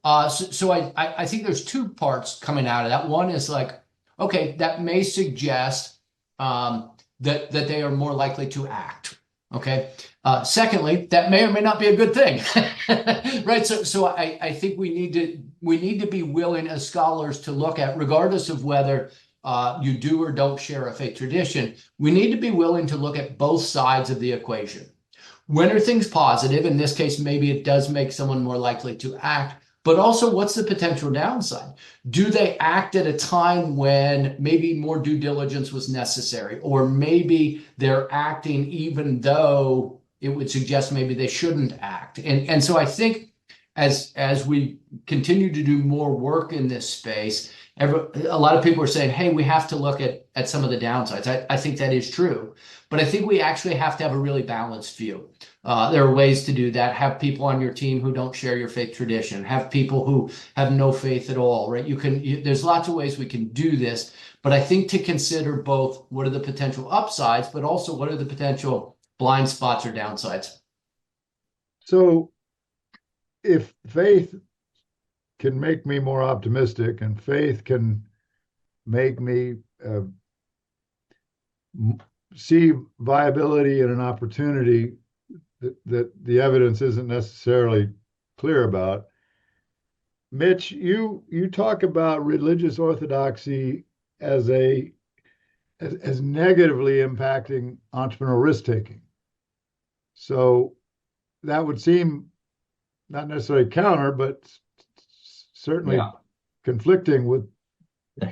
So I think there's two parts coming out of that. One is like, okay, that may suggest that they are more likely to act. Okay. Secondly, that may or may not be a good thing, right? So I think we need to be willing as scholars to look at, regardless of whether you do or don't share a faith tradition, we need to be willing to look at both sides of the equation. When are things positive? In this case, maybe it does make someone more likely to act. But also, what's the potential downside? Do they act at a time when maybe more due diligence was necessary? Or maybe they're acting even though it would suggest maybe they shouldn't act. And so I think as we continue to do more work in this space, a lot of people are saying, hey, we have to look at some of the downsides. I think that is true. But I think we actually have to have a really balanced view. There are ways to do that. Have people on your team who don't share your faith tradition. Have people who have no faith at all, right? There's lots of ways we can do this. But I think to consider both what are the potential upsides, but also what are the potential blind spots or downsides. So if faith can make me more optimistic and faith can make me see viability in an opportunity that the evidence isn't necessarily clear about. Mitch, you talk about religious orthodoxy as negatively impacting entrepreneurial risk taking. So that would seem not necessarily counter, but certainly conflicting with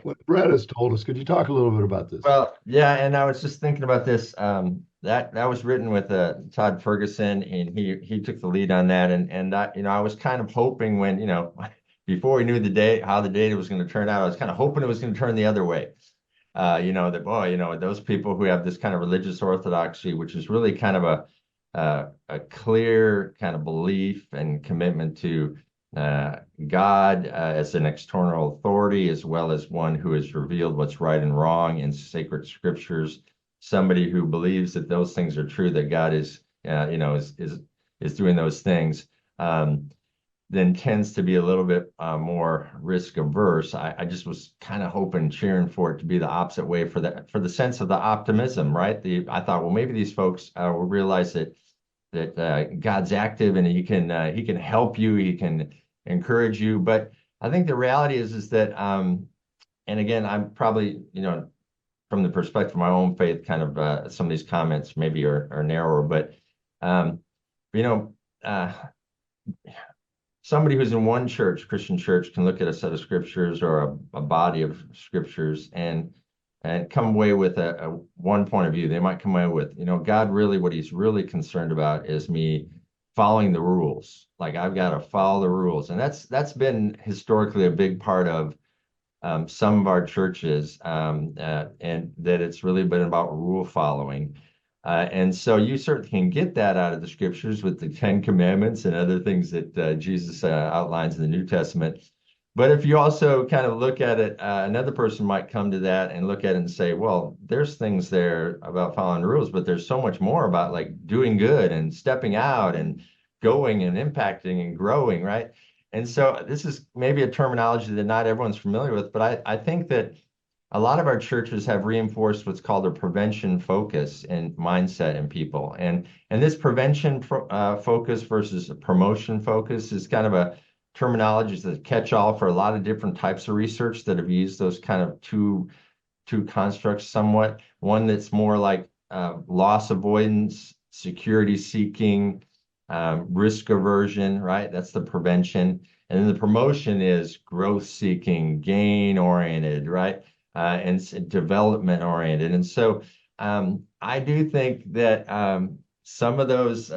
what Brett has told us. Could you talk a little bit about this? Well, yeah, and I was just thinking about this. That was written with Todd Ferguson, and he took the lead on that. And that, I was kind of hoping when, before we knew how the data was going to turn out, I was kind of hoping it was going to turn the other way. That boy, those people who have this kind of religious orthodoxy, which is really kind of a clear kind of belief and commitment to God as an external authority, as well as one who has revealed what's right and wrong in sacred scriptures. Somebody who believes that those things are true, that God is doing those things, then tends to be a little bit more risk averse. I just was kind of hoping, cheering for it to be the opposite way, for the sense of the optimism, right? I thought, well, maybe these folks will realize that God's active and he can help you, he can encourage you. But I think the reality is that and again, I'm probably, from the perspective of my own faith, kind of some of these comments maybe are narrower, but um, you know, uh, somebody who's in one church, Christian church, can look at a set of scriptures or a body of scriptures and come away with a one point of view. They might come away with, God really, what he's really concerned about is me following the rules. Like I've got to follow the rules. And that's been historically a big part of some of our churches, and that it's really been about rule following. And so you certainly can get that out of the scriptures with the Ten Commandments and other things that Jesus outlines in the New Testament. But if you also kind of look at it, another person might come to that and look at it and say, well, there's things there about following rules, but there's so much more about like doing good and stepping out and going and impacting and growing, right? And so this is maybe a terminology that not everyone's familiar with, but I think that a lot of our churches have reinforced what's called a prevention focus and mindset in people. And this prevention focus versus a promotion focus is kind of a terminology that's a catch-all for a lot of different types of research that have used those kind of two constructs somewhat. One that's more like loss avoidance, security seeking, risk aversion, right? That's the prevention. And then the promotion is growth seeking, gain oriented, right? And development oriented. And so I do think that some of those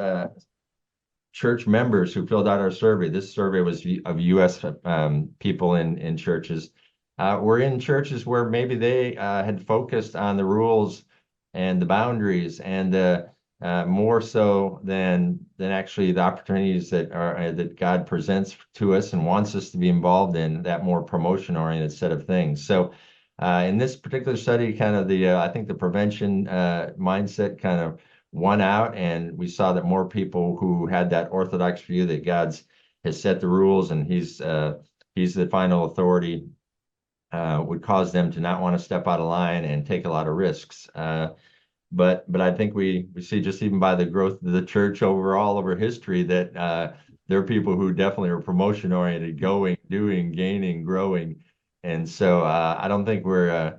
church members who filled out our survey, this survey was of U.S. People in churches, were in churches where maybe they had focused on the rules and the boundaries and more so than actually the opportunities that God presents to us and wants us to be involved in, that more promotion-oriented set of things. So in this particular study, kind of I think the prevention mindset kind of won out, and we saw that more people who had that orthodox view that God's has set the rules and he's the final authority would cause them to not want to step out of line and take a lot of risks. But I think we see just even by the growth of the church overall over history that there are people who definitely are promotion oriented, going, doing, gaining, growing. And so I don't think we're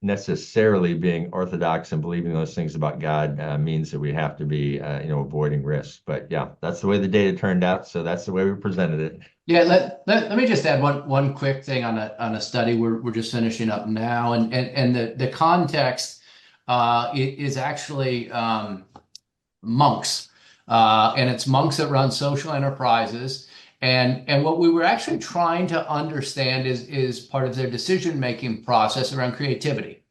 necessarily being orthodox and believing those things about God means that we have to be avoiding risks. But yeah, that's the way the data turned out. So that's the way we presented it. Yeah, let me just add one quick thing on a study we're just finishing up now, and the context is actually monks, and it's monks that run social enterprises. And what we were actually trying to understand is part of their decision-making process around creativity.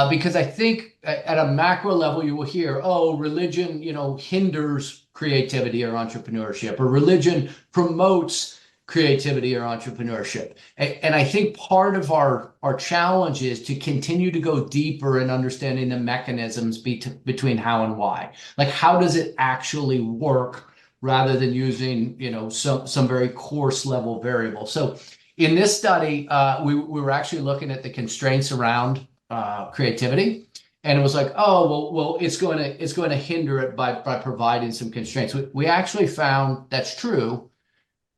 Because I think at a macro level, you will hear, oh, religion, hinders creativity or entrepreneurship, or religion promotes creativity or entrepreneurship. And I think part of our challenge is to continue to go deeper in understanding the mechanisms between how and why. Like, how does it actually work, rather than using, some very coarse level variable. So in this study, we were actually looking at the constraints around creativity, and it was like, oh, well, it's going to hinder it by providing some constraints. We actually found that's true,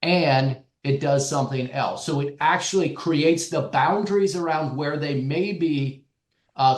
and it does something else. So it actually creates the boundaries around where they may be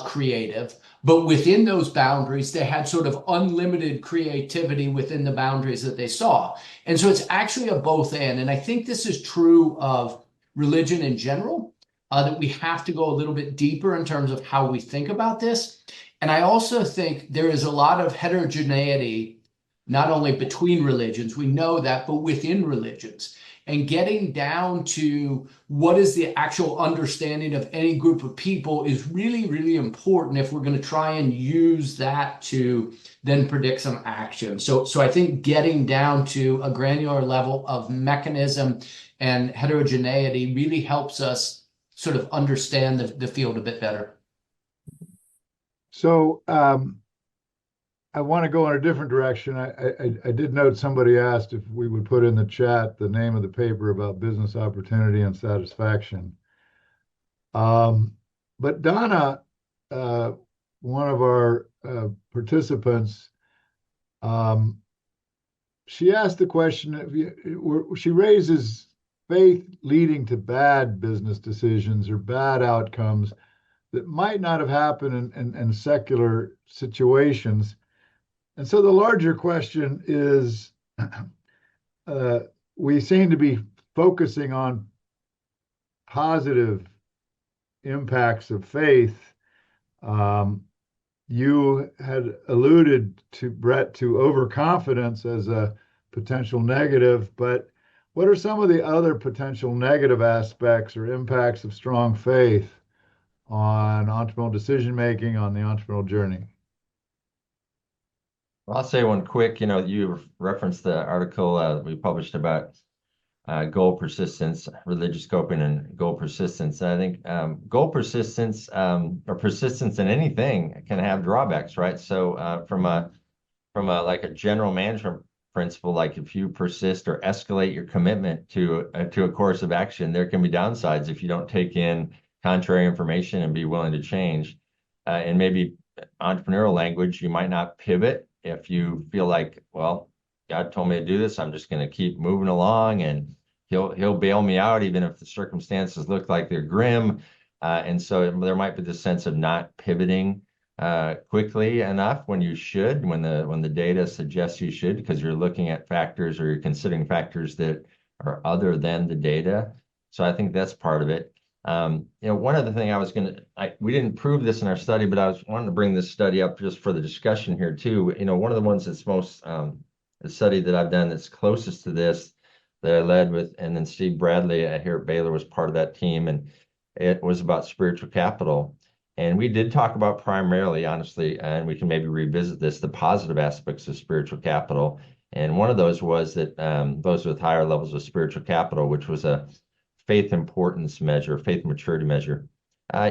creative, but within those boundaries, they had sort of unlimited creativity within the boundaries that they saw. And so it's actually a both and I think this is true of religion in general, that we have to go a little bit deeper in terms of how we think about this. And I also think there is a lot of heterogeneity, not only between religions, we know that, but within religions. And getting down to what is the actual understanding of any group of people is really, really important if we're going to try and use that to then predict some action. So I think getting down to a granular level of mechanism and heterogeneity really helps us sort of understand the field a bit better. So I want to go in a different direction. I did note somebody asked if we would put in the chat the name of the paper about business opportunity and satisfaction. But Donna, one of our participants, she asked the question, she raises faith leading to bad business decisions or bad outcomes that might not have happened in secular situations. And so the larger question is, we seem to be focusing on positive impacts of faith. You had alluded to, Brett, to overconfidence as a potential negative, but what are some of the other potential negative aspects or impacts of strong faith on entrepreneurial decision making, on the entrepreneurial journey? Well, I'll say one quick, you referenced the article we published about goal persistence, religious coping, and goal persistence. And I think goal persistence or persistence in anything can have drawbacks, right? So from a like a general management principle, like if you persist or escalate your commitment to a course of action, there can be downsides if you don't take in contrary information and be willing to change. And maybe entrepreneurial language, you might not pivot if you feel like, well, God told me to do this, I'm just going to keep moving along, and he'll bail me out even if the circumstances look like they're grim. And so there might be this sense of not pivoting quickly enough when you should, when the data suggests you should, because you're looking at factors or you're considering factors that are other than the data. So I think that's part of it. One other thing we didn't prove this in our study, but I wanted to bring this study up just for the discussion here too. One of the ones that's most, the study that I've done that's closest to this that I led with, and then Steve Bradley here at Baylor was part of that team, and it was about spiritual capital. And we did talk about primarily, honestly, and we can maybe revisit this, the positive aspects of spiritual capital. And one of those was that those with higher levels of spiritual capital, which was a faith importance measure, faith maturity measure,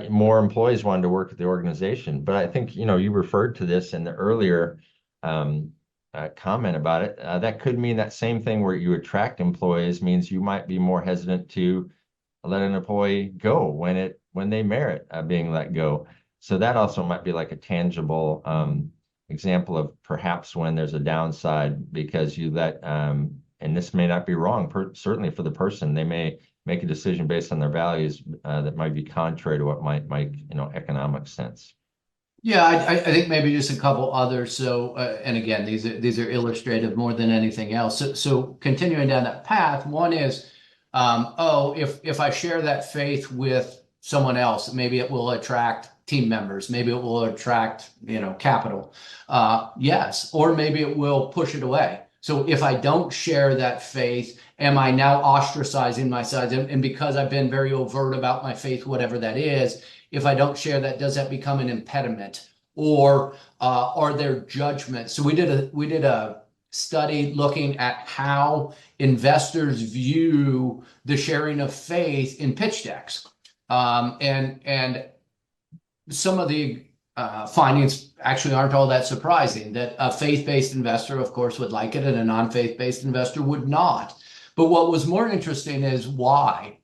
more employees wanted to work at the organization. But I think, you referred to this in the earlier comment about it. That could mean that same thing where you attract employees means you might be more hesitant to let an employee go when they merit being let go. So that also might be like a tangible example of perhaps when there's a downside because you let, and this may not be wrong, certainly for the person, they may make a decision based on their values that might be contrary to what might make economic sense. Yeah, I think maybe just a couple others. So, and again, these are illustrative more than anything else. So continuing down that path, one is, if I share that faith with someone else, maybe it will attract team members, maybe it will attract capital. Yes, or maybe it will push it away. So if I don't share that faith, am I now ostracizing myself? And because I've been very overt about my faith, whatever that is, if I don't share that, does that become an impediment? Or are there judgments? So we did a study looking at how investors view the sharing of faith in pitch decks. And some of the findings actually aren't all that surprising, that a faith-based investor, of course, would like it and a non-faith-based investor would not. But what was more interesting is why.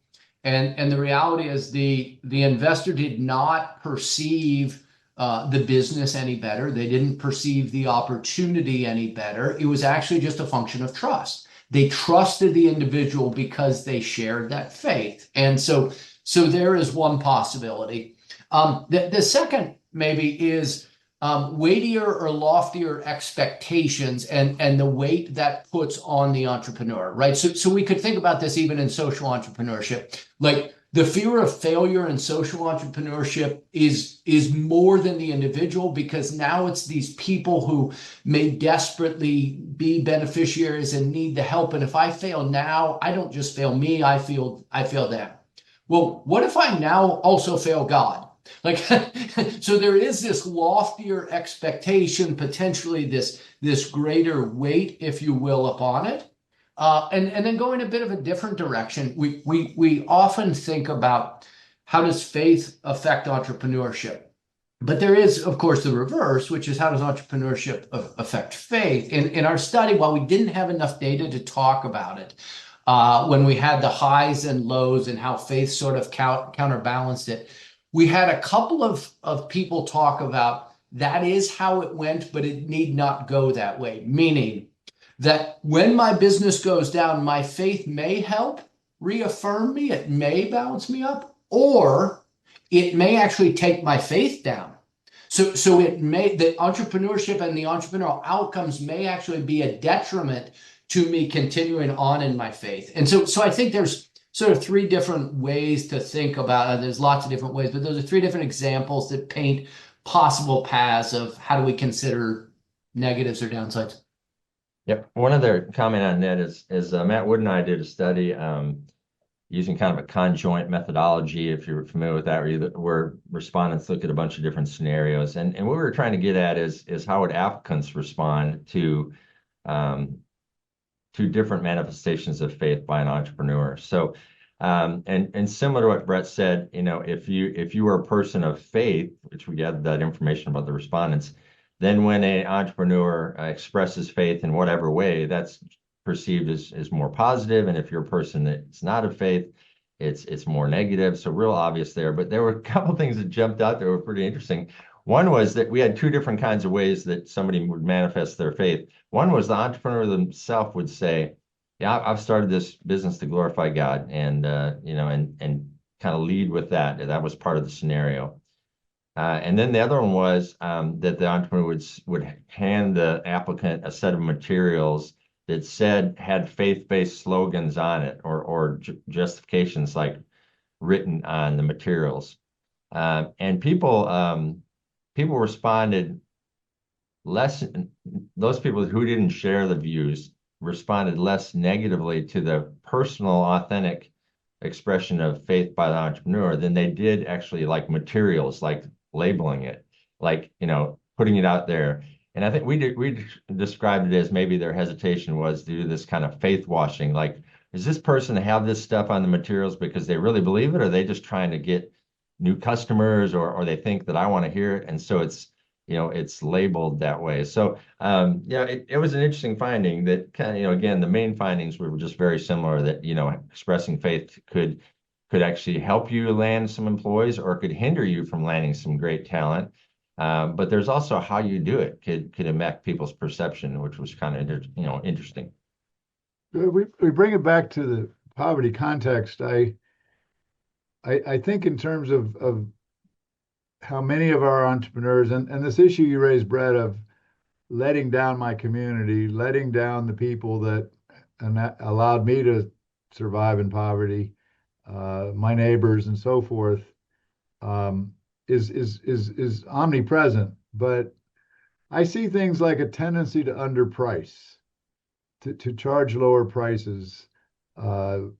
And the reality is the investor did not perceive the business any better. They didn't perceive the opportunity any better. It was actually just a function of trust. They trusted the individual because they shared that faith. And so there is one possibility. The second maybe is weightier or loftier expectations and the weight that puts on the entrepreneur, right? So we could think about this even in social entrepreneurship. Like the fear of failure in social entrepreneurship is more than the individual, because now it's these people who may desperately be beneficiaries and need the help. And if I fail now, I don't just fail me, I fail them. Well, what if I now also fail God? Like, so there is this loftier expectation, potentially this greater weight, if you will, upon it. And then going a bit of a different direction, we often think about how does faith affect entrepreneurship? But there is, of course, the reverse, which is how does entrepreneurship affect faith? In our study, while we didn't have enough data to talk about it, when we had the highs and lows and how faith sort of counterbalanced it, we had a couple of people talk about that is how it went, but it need not go that way. Meaning that when my business goes down, my faith may help, reaffirm me, it may balance me up, or it may actually take my faith down. So it may, the entrepreneurship and the entrepreneurial outcomes may actually be a detriment to me continuing on in my faith. And so I think there's sort of three different ways to think about it. There's lots of different ways, but those are three different examples that paint possible paths of how do we consider negatives or downsides. Yep. One other comment on that is Matt Wood and I did a study using kind of a conjoint methodology, if you're familiar with that, where respondents look at a bunch of different scenarios. And what we were trying to get at is how would applicants respond to different manifestations of faith by an entrepreneur. So, and similar to what Brett said, if you were a person of faith, which we gathered that information about the respondents, then when an entrepreneur expresses faith in whatever way, that's perceived as more positive. And if you're a person that's not of faith, it's more negative. So real obvious there. But there were a couple things that jumped out that were pretty interesting. One was that we had two different kinds of ways that somebody would manifest their faith. One was the entrepreneur themselves would say, "Yeah, I've started this business to glorify God," and and kind of lead with that. That was part of the scenario. And then the other one was that the entrepreneur would hand the applicant a set of materials that had faith-based slogans on it or justifications like written on the materials. And people responded less, those people who didn't share the views responded less negatively to the personal, authentic expression of faith by the entrepreneur than they did actually like materials, like labeling it, like, putting it out there. And I think we described it as maybe their hesitation was to do this kind of faith washing. Like, is this person have this stuff on the materials because they really believe it, or are they just trying to get new customers, or they think that I want to hear it, and so it's labeled that way. So it was an interesting finding that kind of, again, the main findings were just very similar, that expressing faith could actually help you land some employees, or could hinder you from landing some great talent. But there's also how you do it could affect people's perception, which was kind of interesting. We bring it back to the poverty context. I think in terms of how many of our entrepreneurs, and this issue you raised, Brett, of letting down my community, letting down the people that allowed me to survive in poverty, my neighbors and so forth, is omnipresent. But I see things like a tendency to underprice, to charge lower prices. Then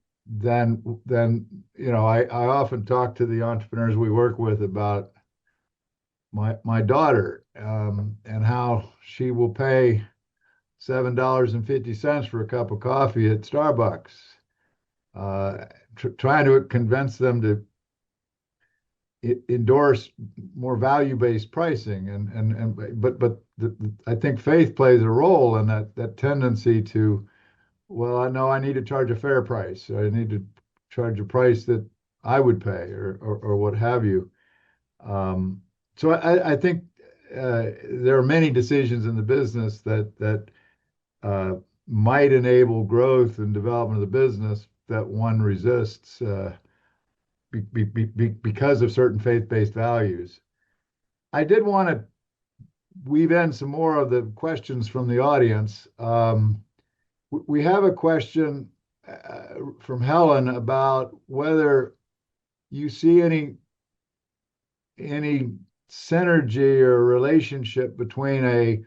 I often talk to the entrepreneurs we work with about my daughter, and how she will pay $7.50 for a cup of coffee at Starbucks, trying to convince them to endorse more value-based pricing, but I think faith plays a role in that tendency to, well, I know I need to charge a fair price. I need to charge a price that I would pay, or what have you. So I think there are many decisions in the business that might enable growth and development of the business that one resists because of certain faith-based values. I did want to weave in some more of the questions from the audience. We have a question from Helen about whether you see any synergy or relationship between a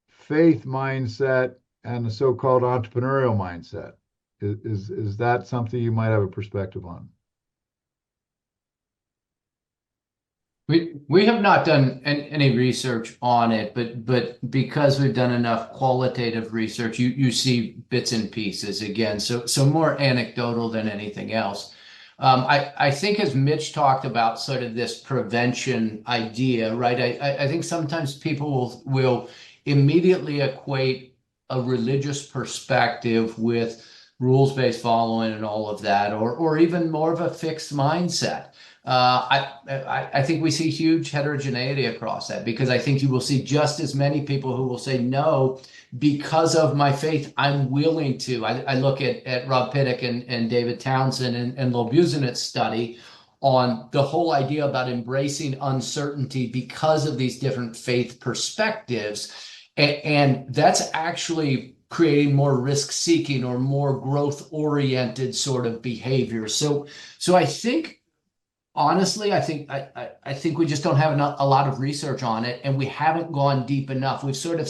faith mindset and the so-called entrepreneurial mindset. Is that something you might have a perspective on? We have not done any research on it, but because we've done enough qualitative research, you see bits and pieces again. So more anecdotal than anything else. I think as Mitch talked about sort of this prevention idea, right? I think sometimes people will immediately equate a religious perspective with rules-based following and all of that, or even more of a fixed mindset. I think we see huge heterogeneity across that, because I think you will see just as many people who will say no because of my faith. I'm willing to. I look at Rob Piddock and David Townsend and Lowell Busenit's study on the whole idea about embracing uncertainty because of these different faith perspectives. And that's actually creating more risk seeking or more growth oriented sort of behavior. So I think, honestly, I think we just don't have a lot of research on it, and we haven't gone deep enough. We've sort of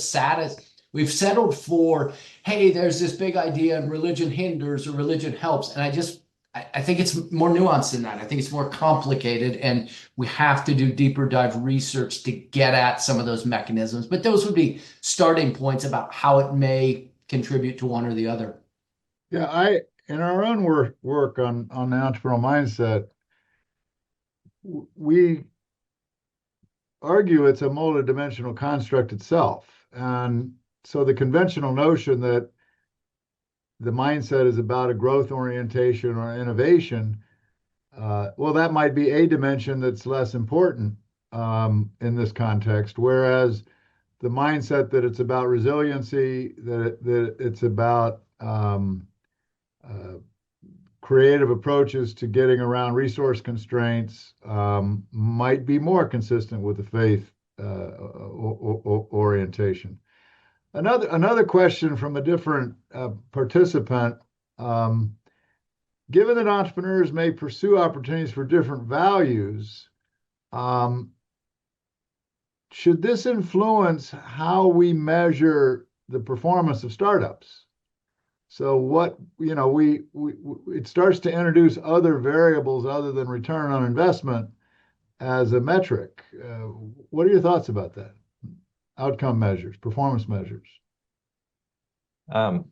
we've settled for, hey, there's this big idea and religion hinders or religion helps. And I think it's more nuanced than that. I think it's more complicated, and we have to do deeper dive research to get at some of those mechanisms. But those would be starting points about how it may contribute to one or the other. Yeah, in our own work on the entrepreneurial mindset, we argue it's a multidimensional construct itself. And so the conventional notion that the mindset is about a growth orientation or innovation, well, that might be a dimension that's less important in this context, whereas the mindset that it's about resiliency, that it's about creative approaches to getting around resource constraints might be more consistent with the faith orientation. Another question from a different participant. Given that entrepreneurs may pursue opportunities for different values, should this influence how we measure the performance of startups? So what, it starts to introduce other variables other than return on investment as a metric. What are your thoughts about that? Outcome measures, performance measures. Well,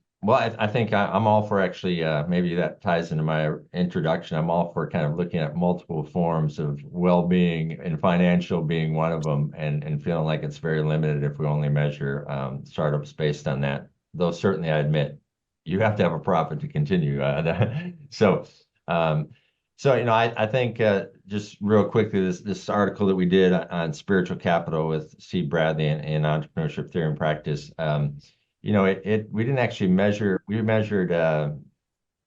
I think I'm all for, actually, maybe that ties into my introduction. I'm all for kind of looking at multiple forms of well-being, and financial being one of them, and feeling like it's very limited if we only measure startups based on that. Though certainly I admit you have to have a profit to continue. So I think just real quickly, this article that we did on spiritual capital with Steve Bradley in Entrepreneurship Theory and Practice. We didn't actually measure. We measured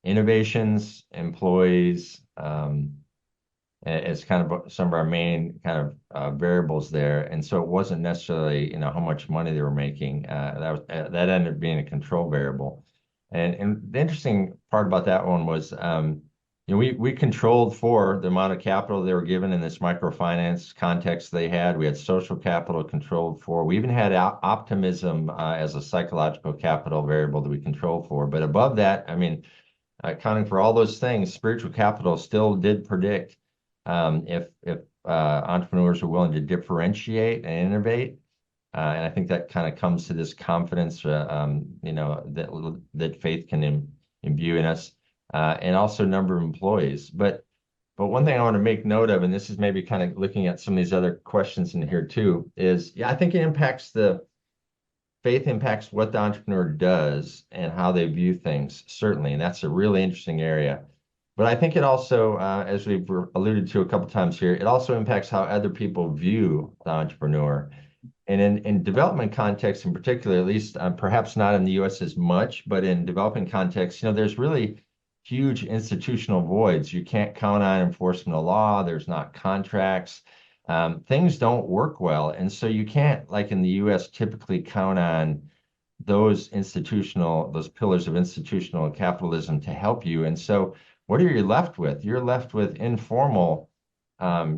innovations, employees, as kind of some of our main kind of variables there. And so it wasn't necessarily how much money they were making. That ended up being a control variable. And the interesting part about that one was, we controlled for the amount of capital they were given in this microfinance context they had. We had social capital controlled for. We even had optimism as a psychological capital variable that we controlled for. But above that, accounting for all those things, spiritual capital still did predict if entrepreneurs are willing to differentiate and innovate. And I think that kind of comes to this confidence, that faith can imbue in us. And also number of employees. But one thing I want to make note of, and this is maybe kind of looking at some of these other questions in here too, is I think faith impacts what the entrepreneur does and how they view things, certainly. And that's a really interesting area. But I think it also, as we've alluded to a couple times here, it also impacts how other people view the entrepreneur. And in development context in particular, at least perhaps not in the US as much, but in developing context, there's really huge institutional voids. You can't count on enforcement of law. There's not contracts. Things don't work well. And so you can't, like in the US, typically count on those pillars of institutional capitalism to help you. And so what are you left with? You're left with informal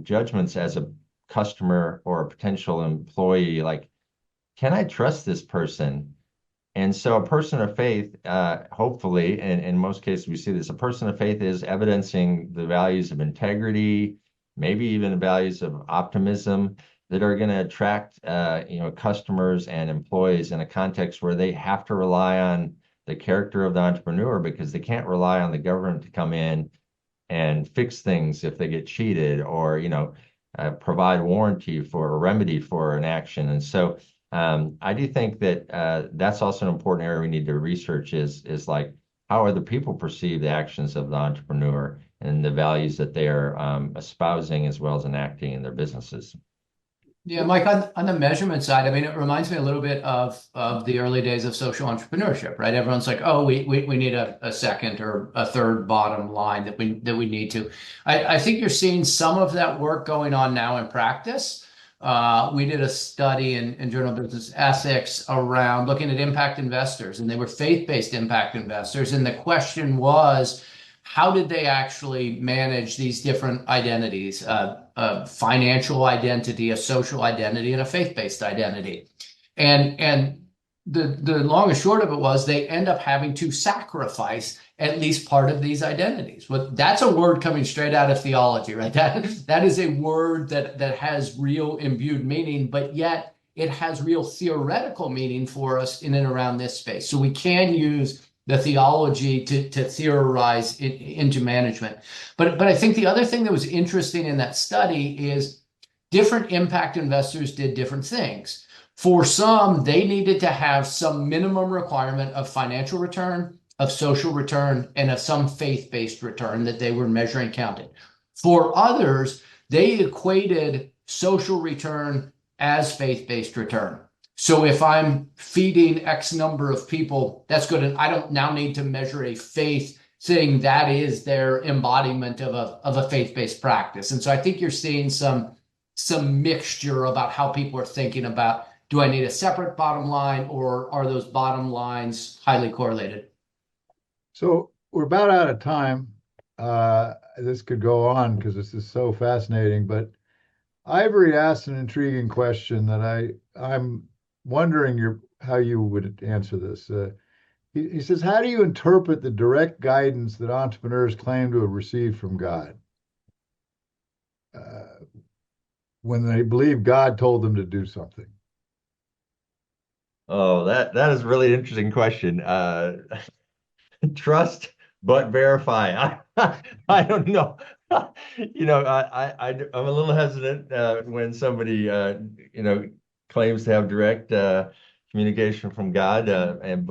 judgments as a customer or a potential employee. Like, can I trust this person? And so a person of faith, hopefully, and in most cases we see this, a person of faith is evidencing the values of integrity, maybe even the values of optimism that are going to attract, customers and employees in a context where they have to rely on the character of the entrepreneur, because they can't rely on the government to come in and fix things if they get cheated, or, provide warranty for a remedy for an action. And so I do think that that's also an important area we need to research is like how other people perceive the actions of the entrepreneur. and the values that they are espousing as well as enacting in their businesses. Yeah, Mike, on the measurement side, I mean, it reminds me a little bit of the early days of social entrepreneurship, right? Everyone's like, oh, we need a second or a third bottom line that we need to. I think you're seeing some of that work going on now in practice. We did a study in Journal of Business Ethics around looking at impact investors, and they were faith-based impact investors. And the question was, how did they actually manage these different identities, a financial identity, a social identity, and a faith-based identity? And the long and short of it was they end up having to sacrifice at least part of these identities. But that's a word coming straight out of theology, right? That is a word that has real imbued meaning, but yet it has real theoretical meaning for us in and around this space. So we can use the theology to theorize into management. But I think the other thing that was interesting in that study is different impact investors did different things. For some, they needed to have some minimum requirement of financial return, of social return, and of some faith-based return that they were measuring counted. For others, they equated social return as faith-based return. So if I'm feeding X number of people, that's good. And I don't now need to measure a faith thing. That is their embodiment of a faith-based practice. And so I think you're seeing some mixture about how people are thinking about, do I need a separate bottom line, or are those bottom lines highly correlated? So we're about out of time. This could go on because this is so fascinating, but Ivory asked an intriguing question that I'm wondering how you would answer this. He says, how do you interpret the direct guidance that entrepreneurs claim to have received from God when they believe God told them to do something? Oh, that is a really interesting question. Trust but verify. I don't know. I'm a little hesitant when somebody claims to have direct communication from God, and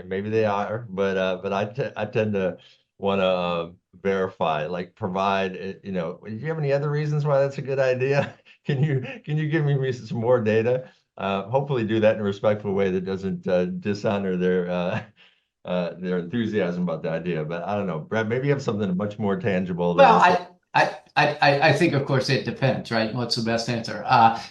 maybe they are, but I tend to want to verify, like provide. Do you have any other reasons why that's a good idea? Can you give me some more data? Hopefully, do that in a respectful way that doesn't dishonor their enthusiasm about the idea. But I don't know, Brad, maybe you have something much more tangible. Well, I think, of course, it depends, right? What's the best answer?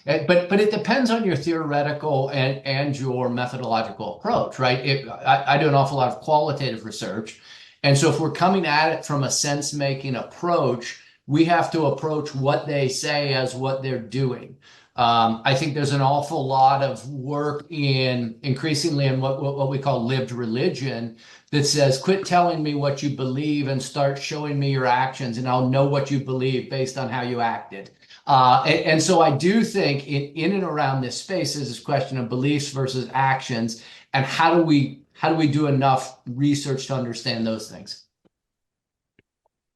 But it depends on your theoretical and your methodological approach, right? I do an awful lot of qualitative research. And so if we're coming at it from a sense-making approach, we have to approach what they say as what they're doing. I think there's an awful lot of work increasingly in what we call lived religion that says, quit telling me what you believe and start showing me your actions, and I'll know what you believe based on how you acted. And so I do think in and around this space is this question of beliefs versus actions, and how do we do enough research to understand those things?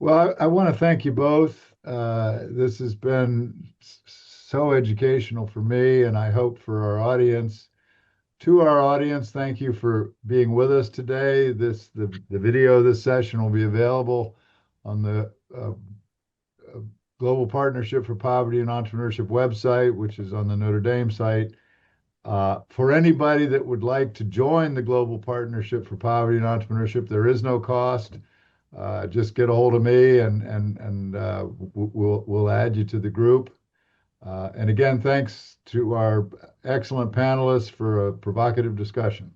Well, I want to thank you both. This has been so educational for me, and I hope for our audience. To our audience, thank you for being with us today. The video of this session will be available on the Global Partnership for Poverty and Entrepreneurship website, which is on the Notre Dame site. For anybody that would like to join the Global Partnership for Poverty and Entrepreneurship, there is no cost. Just get a hold of me, and we'll add you to the group. And again, thanks to our excellent panelists for a provocative discussion.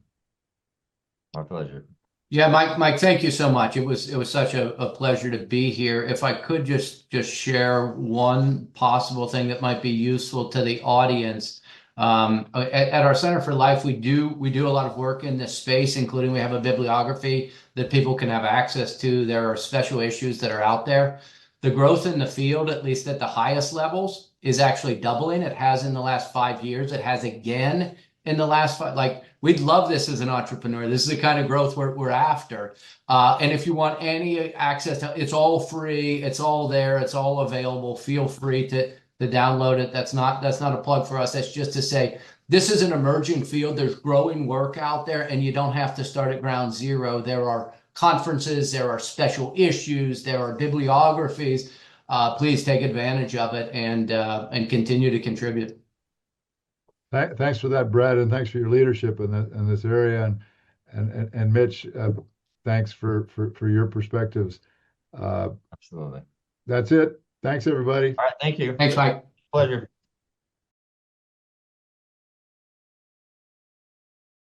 My pleasure. Yeah, Mike, thank you so much. It was such a pleasure to be here. If I could just share one possible thing that might be useful to the audience. At our Center for Life, we do a lot of work in this space, including we have a bibliography that people can have access to. There are special issues that are out there. The growth in the field, at least at the highest levels, is actually doubling. It has in the last 5 years. It has again in the last 5. Like, we'd love this as an entrepreneur. This is the kind of growth we're after. And if you want any access to, it's all free. It's all there. It's all available. Feel free to download it. That's not a plug for us. That's just to say this is an emerging field. There's growing work out there, and you don't have to start at ground zero. There are conferences, there are special issues, there are bibliographies. Please take advantage of it and continue to contribute. Thanks for that, Brett, and thanks for your leadership in this area. And Mitch, thanks for your perspectives. Absolutely. That's it. Thanks, everybody. All right. Thank you. Thanks, Mike. Pleasure.